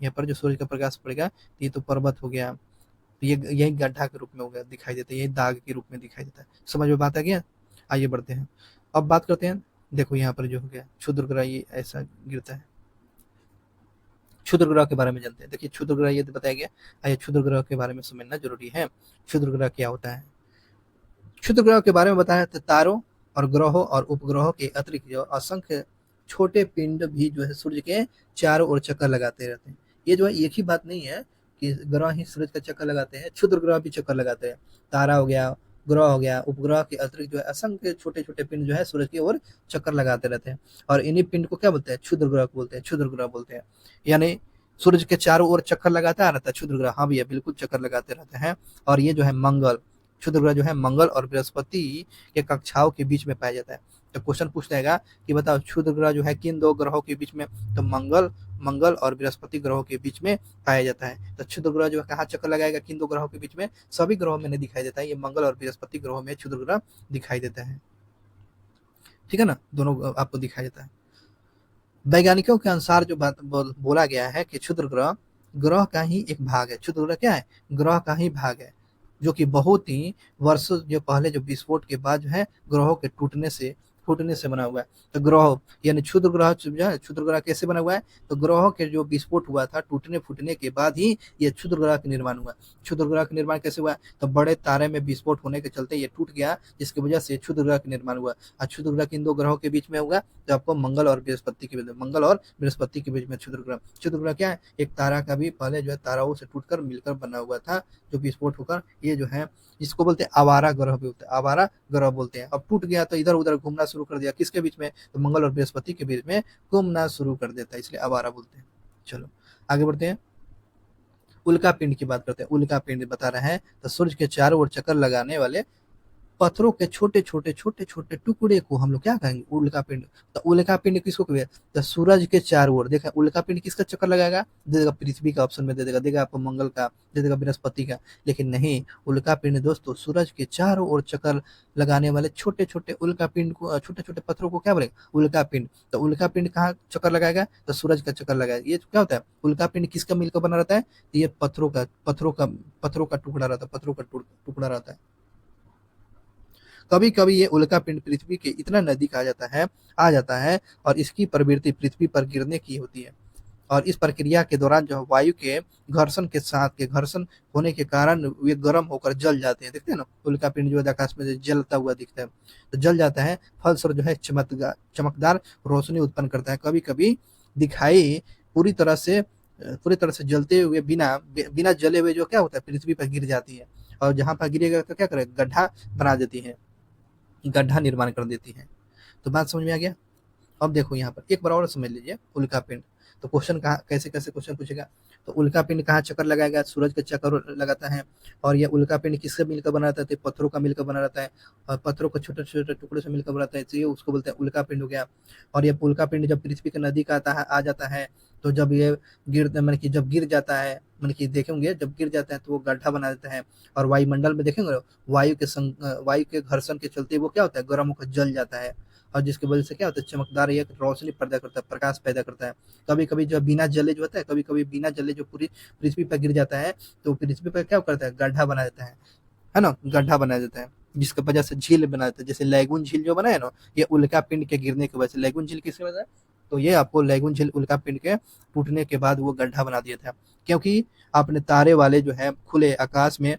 यहाँ पर जो सूर्य का प्रकाश पड़ेगा तो ये तो पर्वत हो गया, तो ये यही गड्ढा के रूप में हो गया, दिखाई देता है, यही दाग के रूप में दिखाई देता है। समझ में बात आ गया? आइए बढ़ते हैं, अब बात करते हैं। देखो यहाँ पर जो हो गया क्षुद्र ग्रह, ये ऐसा गिरता है। क्षुद्र ग्रह के बारे में जानते हैं। देखिए क्षुद्र ग्रह ये बताया गया, आइए क्षुद्र ग्रह के बारे में समझना जरूरी है। क्षुद्र ग्रह क्या होता है? क्षुद्र ग्रह के बारे में बताया तो तारों और ग्रहों और उपग्रहों के अतिरिक्त जो असंख्य छोटे पिंड भी जो है सूर्य के चारों ओर चक्कर लगाते रहते हैं। ये जो है एक ही बात नहीं है कि ग्रह ही सूरज का चक्कर लगाते हैं, क्षुद्र ग्रह भी चक्कर लगाते हैं। तारा हो गया, ग्रह हो गया, उपग्रह के अतिरिक्त जो है असंख्य छोटे-छोटे पिंड जो है सूरज की ओर चक्कर लगाते रहते हैं और इन्हीं पिंड को क्या बोलते हैं? क्षुद्र ग्रह बोलते हैं, क्षुद्र ग्रह बोलते हैं। यानी सूरज के चारों ओर चक्कर लगाता रहता है क्षुद्र ग्रह। हाँ भैया, बिल्कुल चक्कर लगाते रहते हैं। और ये जो है मंगल, क्षुद्र ग्रह जो है मंगल और बृहस्पति के कक्षाओं के बीच में पाया जाता है। तो क्वेश्चन पूछ जाएगा कि बताओ क्षुद्र ग्रह जो है किन दो ग्रहों के बीच में? तो मंगल मंगल और बृहस्पति ग्रहों के बीच में पाया जाता है। तो क्षुद्र ग्रह जो है कहाँ चक्कर लगाएगा? किन दो ग्रहों के बीच में? सभी ग्रहों में नहीं दिखाई देता है, ये मंगल और बृहस्पति ग्रहों में क्षुद्र ग्रह दिखाई देता है। ठीक है ना, दोनों आपको दिखाई देता है। वैज्ञानिकों के अनुसार जो बात बोला गया है कि क्षुद्र ग्रह ग्रह का ही एक भाग है। क्षुद्र ग्रह क्या है? ग्रह का ही भाग है, जो कि बहुत ही वर्षों जो पहले जो विस्फोट के बाद जो है ग्रहों के फूटने से बना हुआ है। तो ग्रह यानी क्षुद्र ग्रह जो है, क्षुद्र ग्रह कैसे बना हुआ है? तो ग्रहों के जो विस्फोट हुआ था टूटने फूटने के बाद ही ये क्षुद्र ग्रह का निर्माण हुआ। क्षुद्र ग्रह का निर्माण कैसे हुआ? तो बड़े तारे में विस्फोट होने के चलते ये टूट गया, जिसकी वजह से क्षुद्र ग्रह का निर्माण हुआ। और क्षुद्र ग्रह किन दो ग्रहों के बीच में होगा? तो आपको मंगल और बृहस्पति के बीच में, मंगल और बृहस्पति के बीच में क्षुद्र ग्रह क्या है? एक तारा का भी पहले जो है ताराओं से टूटकर मिलकर बना हुआ था, जो विस्फोट होकर ये जो है इसको बोलते हैं आवारा ग्रह भी होता है, आवारा ग्रह बोलते हैं। अब टूट गया तो इधर उधर घूमना शुरू कर दिया, किसके बीच में? तो मंगल और बृहस्पति के बीच में घूमना शुरू कर देता है, इसलिए आवारा बोलते हैं। चलो आगे बढ़ते हैं, उल्का पिंड की बात करते हैं। उल्का पिंड बता रहे हैं तो सूर्य के चारों ओर चक्कर लगाने वाले पत्थरों के छोटे-छोटे टुकड़े को हम लोग क्या कहेंगे? उल्का पिंड। तो उल्का पिंड किसको कहते हैं? तो सूरज के चारों ओर देखा उल्का पिंड किसका चक्कर लगाएगा? दे देगा पृथ्वी का ऑप्शन में दे देगा, देगा आपको मंगल का, दे देगा बृहस्पति का। लेकिन नहीं, उल्का पिंड दोस्तों सूरज के चारों ओर चक्कर लगाने वाले छोटे-छोटे उल्का पिंड को छोटे-छोटे पत्थरों को क्या बोलेंगे? उल्का पिंड। तो उल्का पिंड कहाँ चक्कर लगाएगा? तो सूरज का चक्कर लगाएगा। ये क्या होता है? उल्का पिंड किसका मिलकर बना रहता है? तो ये पत्थरों का टुकड़ा रहता है, पत्थरों का टुकड़ा रहता है। कभी कभी ये उल्का पिंड पृथ्वी के इतना नजदीक आ जाता है और इसकी प्रवृत्ति पृथ्वी पर गिरने की होती है। और इस प्रक्रिया के दौरान जो है वायु के घर्षण होने के कारण वे गर्म होकर जल जाते हैं। देखते हैं ना, उल्का पिंड जो है आकाश में जलता हुआ दिखता है, तो जल जाता है, फलस्वरूप जो है चमकदार रोशनी उत्पन्न करता है। कभी कभी दिखाई पूरी तरह से जलते हुए बिना जले हुए जो क्या होता है पृथ्वी पर गिर जाती है, और जहां पर गिरेगा तो क्या करेगा? गड्ढा बना देती है, गड्ढा निर्माण कर देती है। तो बात समझ में आ गया? अब देखो यहाँ पर एक बार और समझ लीजिए उल्का पिंड। तो क्वेश्चन कहाँ कैसे कैसे क्वेश्चन पूछेगा? तो उल्का पिंड कहाँ चक्कर लगाएगा? सूरज का चक्कर लगाता है। और यह उल्का पिंड किससे मिलकर बना रहता है? तो पत्थरों का मिलकर बना रहता है, और पत्थरों को छोटे छोटे टुकड़े से मिलकर बनाता है, तो ये उसको बोलते हैं उल्का पिंड हो गया। और ये उल्का पिंड जब पृथ्वी के नजदीक आ जाता है, तो जब ये मतलब कि जब गिर जाता है, मतलब कि देखेंगे जब गिर जाता है तो वो गड्ढा बना देता है, और वायुमंडल में देखेंगे वायु के घर्षण के चलते वो क्या होता है? गर्म होकर जल जाता है, और जिसकी वजह से क्या होता है? चमकदार एक रोशनी पैदा करता है, प्रकाश पैदा करता है। कभी कभी जो बिना जले जो होता है, कभी कभी बिना जले जो पूरी पृथ्वी पर गिर जाता है, तो पृथ्वी पर क्या करता है? गड्ढा बना देता है ना, गड्ढा बना देता है, जिसकी वजह से झील बना देता है। जैसे लैगून झील जो बना है ना, ये उल्का पिंड के गिरने की वजह से। लैगून झील किसकी वजह है? तो ये आपको लैगून झील उल्का पिंड के टूटने के बाद वो गड्ढा बना दिया था, क्योंकि आपने तारे वाले जो है खुले आकाश में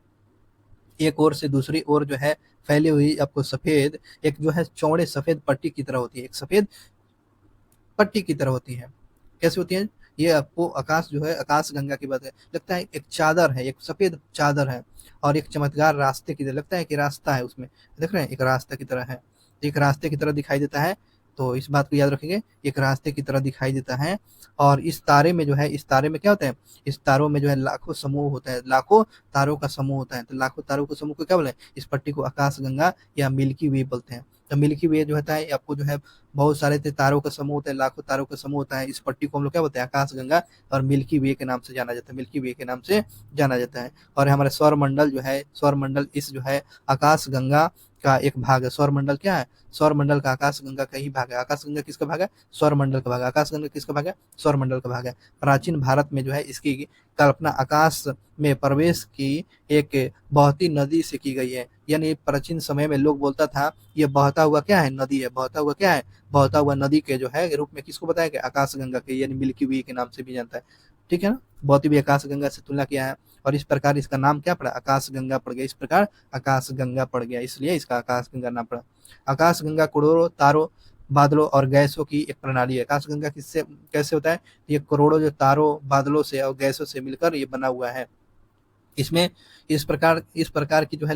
एक ओर से दूसरी ओर जो है फैली हुई आपको सफेद एक जो है चौड़े सफेद पट्टी की तरह होती है, एक सफेद पट्टी की तरह होती है। कैसे होती है? ये आपको आकाश जो है, आकाश गंगा की बात है, लगता है एक चादर है, एक सफेद चादर है, और एक चमत्कार रास्ते की तरह लगता है कि रास्ता है उसमें, देख रहे हैं, एक रास्ता की तरह है, एक रास्ते की तरह दिखाई देता है। तो इस बात को याद रखेंगे, एक रास्ते की तरह दिखाई देता है। और इस तारे में जो है, इस तारे में क्या होता है? इस तारों में जो है लाखों समूह होता है, लाखों तारों का समूह होता है। तो लाखों तारों के समूह को क्या बोले? इस पट्टी को आकाश गंगा या मिल्की वे बोलते हैं। तो मिल्की वे जो होता है आपको जो है बहुत सारे तारों का समूह होता है, लाखों तारों का समूह होता है। इस पट्टी को हम लोग क्या बोलते हैं? आकाश गंगा और मिल्की वे के नाम से जाना जाता है, मिल्की वे के नाम से जाना जाता है। और हमारे सौर मंडल जो है, सौर मंडल इस जो है आकाश गंगा का एक भाग है। सौर मंडल क्या है? सौर मंडल का आकाश गंगा का ही भाग है। आकाश गंगा किसका भाग है? सौर मंडल का भाग है। आकाश गंगा किसका भाग है? सौर मंडल का भाग है। प्राचीन भारत में जो है इसकी कल्पना आकाश में प्रवेश की एक बहती नदी से की गई है। यानी प्राचीन समय में लोग बोलता था ये बहता हुआ क्या है? नदी है। बहता हुआ क्या है? बहता हुआ नदी के जो है रूप में किसको बताया गया? आकाश गंगा के, यानी मिल्की वे के नाम से भी जानता है। ठीक है ना, बहती हुई आकाश गंगा से तुलना किया है, और इस प्रकार इसका नाम क्या पड़ा? आकाश गंगा पड़ गया। इस प्रकार आकाश गंगा पड़ गया, इसलिए इसका आकाश गंगा नाम पड़ा। आकाश गंगा करोड़ों तारों, बादलों और गैसों की एक प्रणाली है। आकाश गंगा किससे कैसे होता है? ये करोड़ों जो तारों, बादलों से और गैसों से मिलकर ये बना हुआ है। इसमें इस प्रकार की जो है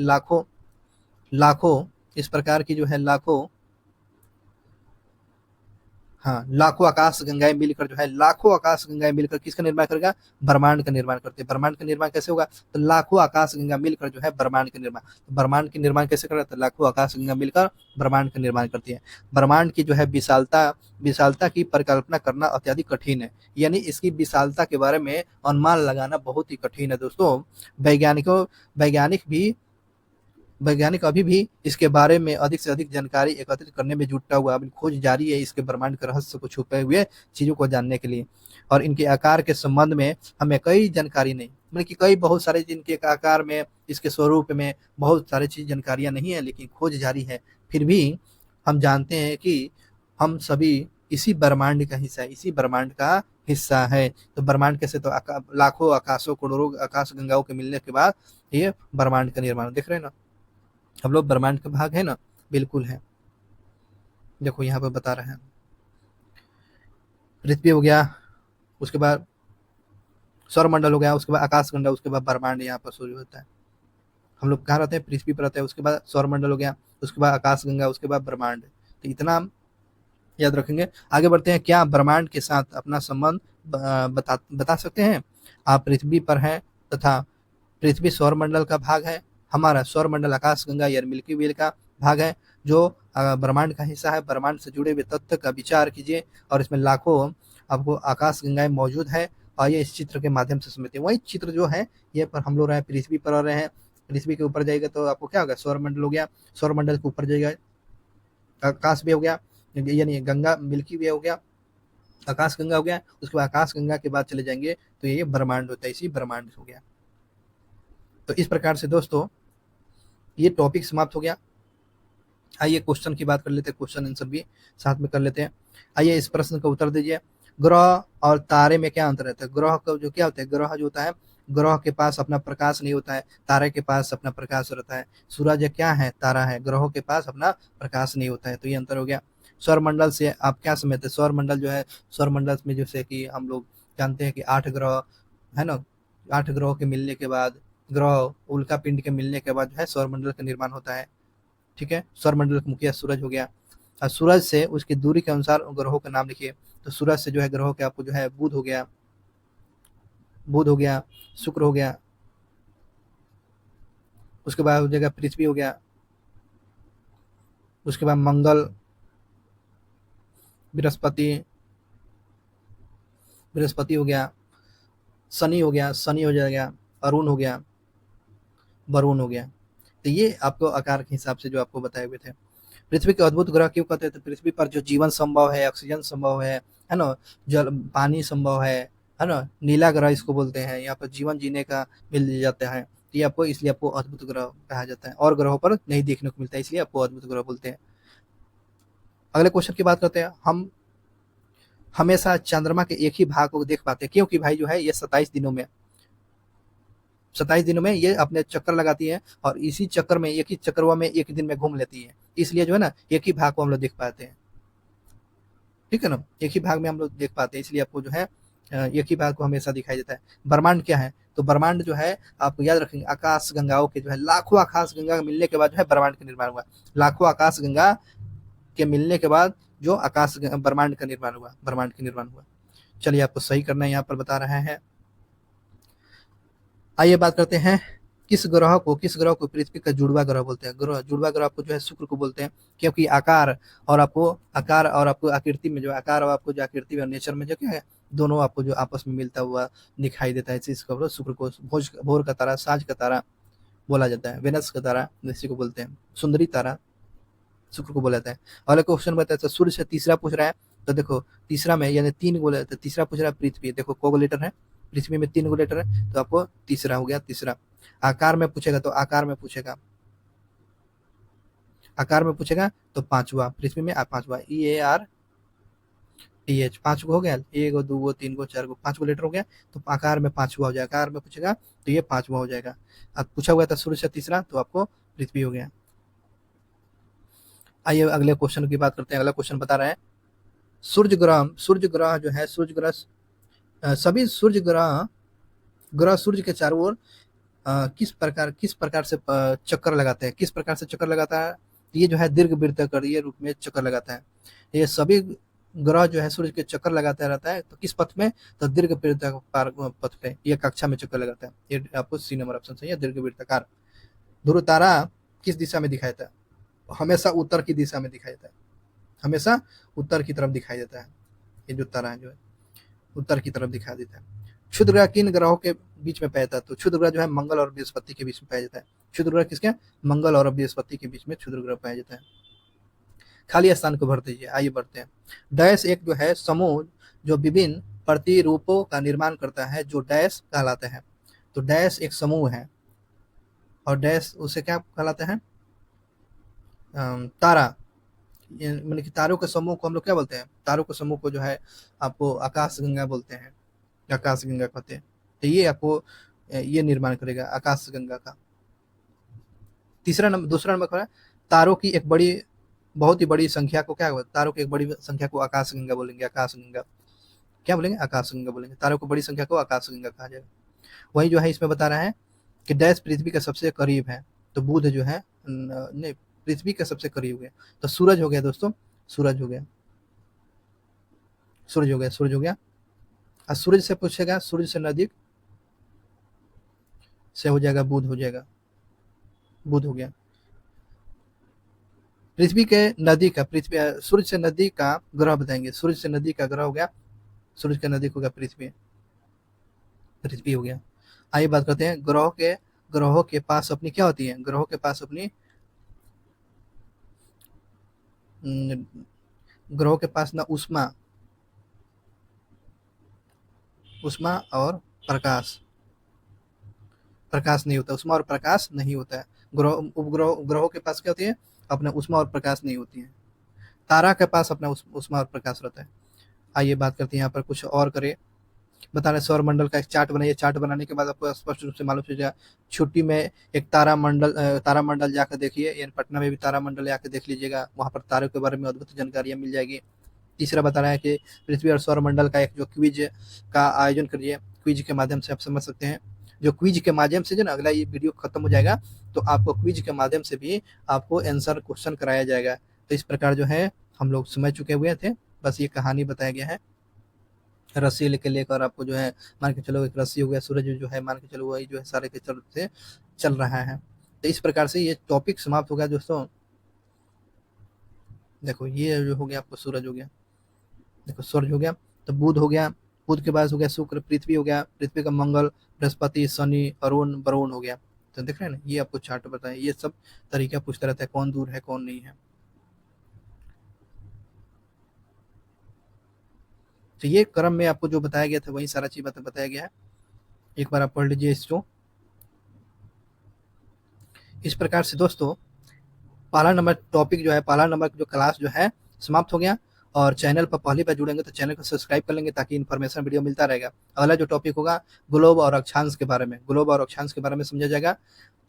लाखों इस प्रकार की जो है लाखों, हाँ, लाखों आकाश गंगाएं मिलकर जो है, लाखों आकाश गंगाएं मिलकर किसका निर्माण करेगा? ब्रह्मांड का निर्माण करते हैं। ब्रह्मांड का निर्माण कैसे होगा? तो लाखों आकाश गंगा मिलकर जो है ब्रह्मांड का निर्माण, तो ब्रह्मांड के निर्माण कैसे करेगा? तो लाखों आकाश गंगा मिलकर ब्रह्मांड का निर्माण करती है। ब्रह्मांड की जो है विशालता विशालता की परिकल्पना करना अत्यधिक कठिन है, यानी इसकी विशालता के बारे में अनुमान लगाना बहुत ही कठिन है दोस्तों। वैज्ञानिकों वैज्ञानिक भी वैज्ञानिक अभी भी इसके बारे में अधिक से अधिक जानकारी एकत्रित करने में जुटा हुआ है। अभी खोज जारी है इसके ब्रह्मांड के रहस्य को छुपे हुए चीजों को जानने के लिए। और इनके आकार के संबंध में हमें कई जानकारी नहीं, मतलब कि कई बहुत सारे इनके आकार में, इसके स्वरूप में बहुत सारी चीज जानकारियां नहीं है, लेकिन खोज जारी है। फिर भी हम जानते हैं कि हम सभी इसी ब्रह्मांड का हिस्सा है, इसी ब्रह्मांड का हिस्सा है। तो ब्रह्मांड कैसे? तो लाखों आकाशों करोड़ों आकाश गंगाओं के मिलने के बाद ये ब्रह्मांड का निर्माण, देख रहे हैं ना हम लोग, ब्रह्मांड का भाग है ना, बिल्कुल है। देखो यहाँ पे बता रहे हैं, पृथ्वी हो गया, उसके बाद सौरमंडल हो गया, उसके बाद आकाश गंगा, उसके बाद ब्रह्मांड यहाँ पर शुरू होता है। हम लोग कहाँ रहते हैं? पृथ्वी पर रहते हैं। उसके बाद सौरमंडल हो गया, उसके बाद आकाश गंगा, उसके बाद ब्रह्मांड। तो इतना हम याद रखेंगे। आगे बढ़ते हैं। क्या ब्रह्मांड के साथ अपना संबंध बता सकते हैं? आप पृथ्वी पर हैं तथा पृथ्वी सौरमंडल का भाग है। हमारा सौरमंडल आकाश गंगा या मिल्की वे का भाग है, जो ब्रह्मांड का हिस्सा है। ब्रह्मांड से जुड़े हुए तथ्य का विचार कीजिए और इसमें लाखों आपको आकाश गंगाएं मौजूद है, और ये इस चित्र के माध्यम से समझते हैं। वही चित्र जो है ये पर हम लोग रहे पृथ्वी पर रहे हैं। पृथ्वी के ऊपर जाएगा तो आपको क्या होगा? सौरमंडल हो गया, सौरमंडल के ऊपर जाएगा आकाश भी हो गया, यानी गंगा मिल्की वे हो गया, आकाश गंगा हो गया। उसके बाद आकाश गंगा के बाद चले जाएंगे तो ये ब्रह्मांड होता है, इसी ब्रह्मांड हो गया। तो इस प्रकार से दोस्तों ये टॉपिक समाप्त हो गया। आइए क्वेश्चन की बात कर लेते हैं, क्वेश्चन आंसर भी साथ में कर लेते हैं। आइए इस प्रश्न का उत्तर दीजिए। ग्रह और तारे में क्या अंतर रहता है? ग्रह का जो क्या होता है, ग्रह जो होता है, ग्रह के पास अपना प्रकाश नहीं होता है, तारे के पास अपना प्रकाश रहता है। सूरज क्या है? तारा है। ग्रहों के पास अपना प्रकाश नहीं होता है, तो ये अंतर हो गया। सौरमंडल से आप क्या समझते हैं? सौरमंडल जो है, सौरमंडल में जैसे कि हम लोग जानते हैं कि 8 ग्रह है ना, 8 ग्रहों के मिलने के बाद, ग्रह उल्का पिंड के मिलने के बाद जो है सौरमंडल का निर्माण होता है। ठीक है, सौरमंडल का मुखिया सूरज हो गया। और सूरज से उसकी दूरी के अनुसार ग्रहों का नाम लिखिए। तो सूरज से जो है ग्रहों के आपको जो है बुध हो गया, बुध हो गया, शुक्र हो गया, उसके बाद हो जाएगा पृथ्वी हो गया, उसके बाद मंगल, बृहस्पति, बृहस्पति हो गया, शनि हो गया, शनि हो जाएगा, अरुण हो गया, वरुण हो गया। तो ये आपको आकार के हिसाब से जो आपको बताए हुए थे। पृथ्वी के अद्भुत ग्रह क्यों कहते हैं? तो पृथ्वी पर जो जीवन संभव है, ऑक्सीजन संभव है ना, जल पानी संभव है ना, नीला ग्रह इसको बोलते हैं। यहाँ पर जीवन जीने का मिल जाता है, तो ये आपको, इसलिए आपको अद्भुत ग्रह कहा जाता है। और ग्रहों पर नहीं देखने को मिलता है, इसलिए आपको अद्भुत ग्रह बोलते हैं। अगले क्वेश्चन की बात करते हैं। हम हमेशा चंद्रमा के एक ही भाग को देख पाते हैं, क्योंकि भाई जो है ये 27 दिनों में ये अपने चक्कर लगाती है, और इसी चक्कर में, एक ही चक्करवा में एक ही दिन में घूम लेती है। इसलिए जो है ना एक ही भाग को हम लोग देख पाते हैं। ठीक है ना, एक ही भाग में हम लोग देख पाते हैं, इसलिए आपको जो है एक ही भाग को हमेशा दिखाई देता है। ब्रह्मांड क्या है? तो ब्रह्मांड जो है आपको याद रखेंगे, आकाश गंगाओं के जो है, लाखों आकाश गंगा मिलने के बाद जो है ब्रह्मांड का निर्माण हुआ। लाखों आकाश गंगा के मिलने के बाद जो ब्रह्मांड का निर्माण हुआ, ब्रह्मांड का निर्माण हुआ। चलिए आपको सही करना है, यहाँ पर बता रहे हैं। आइए बात करते हैं, किस ग्रह को पृथ्वी का जुड़वा ग्रह बोलते हैं? ग्रह जुड़वा ग्रह आपको जो है शुक्र को बोलते हैं, क्योंकि आकार और आपको आकृति में जो आकार और आपको जो आकृति और नेचर में जो क्या है, दोनों आपको जो आपस में मिलता हुआ दिखाई देता है। इसको शुक्र को भोर का तारा, साँझ का तारा बोला जाता है, वेनस का तारा इसी को बोलते हैं, सुंदरी तारा शुक्र को बोला जाता है। अगला क्वेश्चन बताया था, सूर्य से तीसरा पूछ रहा है। तो देखो तीसरा में यानी 3 बोला, तो तीसरा पूछ रहा है पृथ्वी। देखो को लेटर है, पृथ्वी में 3 लेटर है, तो आपको तीसरा हो गया, तीसरा। आकार में पूछेगा तो आकार में पूछेगा, आकार में पूछेगा तो 5वां, पृथ्वी में 5वां, EARTH 5 हो गया, 1 2 3 4 5 लेटर हो गया, तो आकार में 5वां हो जाएगा। आकार में पूछेगा तो ये 5वां हो जाएगा। अब पूछा हुआ था सूर्य से तीसरा, तो आपको पृथ्वी हो गया। आइए अगले क्वेश्चन की बात करते हैं। अगला क्वेश्चन बता रहे हैं, सूर्य ग्रह जो है, सूर्य ग्रह सभी सूर्य ग्रह सूर्य के चारों ओर किस प्रकार से चक्कर लगाते हैं, किस प्रकार से चक्कर लगाता है, ये जो है दीर्घवृत्ताकार रूप में चक्कर लगाता है। ये सभी ग्रह जो है सूर्य के चक्कर लगाता रहता है, तो किस पथ में, तो दीर्घवृत्ताकार पथ पे, ये कक्षा में चक्कर लगाता है। ये आपको सी नंबर ऑप्शन सही है, दीर्घवृत्ताकार। ध्रुव तारा किस दिशा में दिखाई देता है, हमेशा उत्तर की दिशा में दिखाई देता है, हमेशा उत्तर की तरफ दिखाई देता है। ये जो तारा है जो है उत्तर की तरफ दिखाई देता है। क्षुद्र ग्रह किन ग्रहों के बीच में पाया जाता है, तो क्षुद्र ग्रह जो है मंगल और बृहस्पति के बीच में पाया जाता है। क्षुद्र ग्रह किसके, मंगल और बृहस्पति के बीच में क्षुद्र ग्रह पाया जाता है। खाली स्थान को भर दीजिए, आइए बढ़ते हैं। डैश एक जो है समूह जो विभिन्न प्रतिरूपों का निर्माण करता है, जो डैश कहलाते हैं। तो डैश एक समूह है, और डैश उसे क्या कहलाते हैं, तारा। मतलब कि तारों के समूह को हम लोग क्या बोलते हैं, तारों के समूह को जो है आपको आकाश गंगा बोलते हैं, आकाश गंगा कहते हैं। तो ये आपको ये निर्माण करेगा आकाश गंगा का। दूसरा नंबर पर तारों की एक बड़ी, बहुत ही बड़ी संख्या को क्या, तारों की एक बड़ी संख्या को आकाश गंगा बोलेंगे। आकाश गंगा क्या बोलेंगे, आकाश गंगा बोलेंगे। तारों को बड़ी संख्या को आकाश गंगा कहा जाएगा। वही जो है इसमें बता रहा है कि डैश पृथ्वी के सबसे करीब है, तो बुध जो है नहीं, पृथ्वी के सबसे करीब हो गया, तो सूरज हो गया दोस्तों, सूरज हो गया, सूरज हो गया, सूरज हो गया। और सूरज से पूछेगा, सूरज से नजदीक से हो जाएगा बुध, हो जाएगा, बुध हो गया। पृथ्वी के नदी का, पृथ्वी सूरज से नदी का ग्रह बताएंगे, सूरज से नदी का ग्रह हो गया, सूरज का नदी हो गया पृथ्वी, पृथ्वी हो गया। आइए बात करते हैं ग्रहों के पास अपनी क्या होती है, ग्रहों के पास अपनी ग्रहों के पास ना उष्मा और प्रकाश, प्रकाश नहीं होता, उष्मा और प्रकाश नहीं होता है। ग्रहों के पास क्या होती है, अपना उष्मा और प्रकाश नहीं होती है। तारा के पास अपना उष्मा और प्रकाश रहता है। आइए बात करते हैं यहाँ पर कुछ और करें। बता रहे सौर मंडल का एक चार्ट बनाइए, चार्ट बनाने के बाद आपको स्पष्ट रूप से मालूम हो जाएगा। छुट्टी में एक तारा मंडल जाकर देखिए, यानी पटना में भी तारा मंडल जाकर देख लीजिएगा, वहाँ पर तारों के बारे में अद्भुत जानकारियाँ मिल जाएगी। तीसरा बता रहा है कि पृथ्वी और सौर मंडल का एक जो क्विज का आयोजन करिए, क्विज के माध्यम से आप समझ सकते हैं। जो क्विज के माध्यम से जो ना, अगला ये वीडियो खत्म हो जाएगा तो आपको क्विज के माध्यम से भी आपको आंसर क्वेश्चन कराया जाएगा। तो इस प्रकार जो है हम लोग समझ चुके हुए थे, बस ये कहानी बताया गया है। रस्सी लेके लेकर आपको जो है मान के चलो, एक रस्सी हो गया, सूरज जो है मान के चलो वही जो है सारे के से चल रहा है। तो इस प्रकार से ये टॉपिक समाप्त हो गया दोस्तों। देखो ये जो हो गया आपको सूरज हो गया, देखो सूरज हो गया, तो बुध हो गया, बुध के बाद हो गया शुक्र, पृथ्वी हो गया, पृथ्वी का मंगल, बृहस्पति, शनि, अरुण, वरुण हो गया। तो देख रहे हैं ना, ये आपको चार्ट बताए, ये सब तरीका पूछता रहता है, कौन दूर है कौन नहीं है। तो ये क्रम में आपको जो बताया गया था वही सारा चीज बताया गया है, एक बार आप पढ़ लीजिए इसको। इस प्रकार से दोस्तों पहला नंबर टॉपिक जो है, पहला नंबर जो क्लास जो है समाप्त हो गया। और चैनल पर पहली बार जुड़ेंगे तो चैनल को सब्सक्राइब कर लेंगे ताकि इन्फॉर्मेशन वीडियो मिलता रहेगा। अगला जो टॉपिक होगा ग्लोब और अक्षांश के बारे में, ग्लोब और अक्षांश के बारे में समझा जाएगा।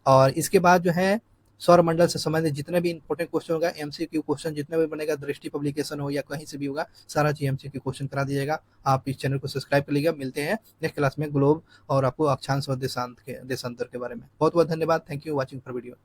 और इसके बाद जो है सौर मंडल से संबंधित जितने भी इंपॉर्टेंट क्वेश्चन होगा, एमसीक्यू क्वेश्चन जितने भी बनेगा, दृष्टि पब्लिकेशन हो या कहीं से भी होगा, सारा चीज एमसीक्यू क्वेश्चन करा दिया जाएगा। आप इस चैनल को सब्सक्राइब कर लीजिएगा। मिलते हैं नेक्स्ट क्लास में ग्लोब और आपको अक्षांश और देशांतर के बारे में। बहुत बहुत धन्यवाद। Thank you watching for video.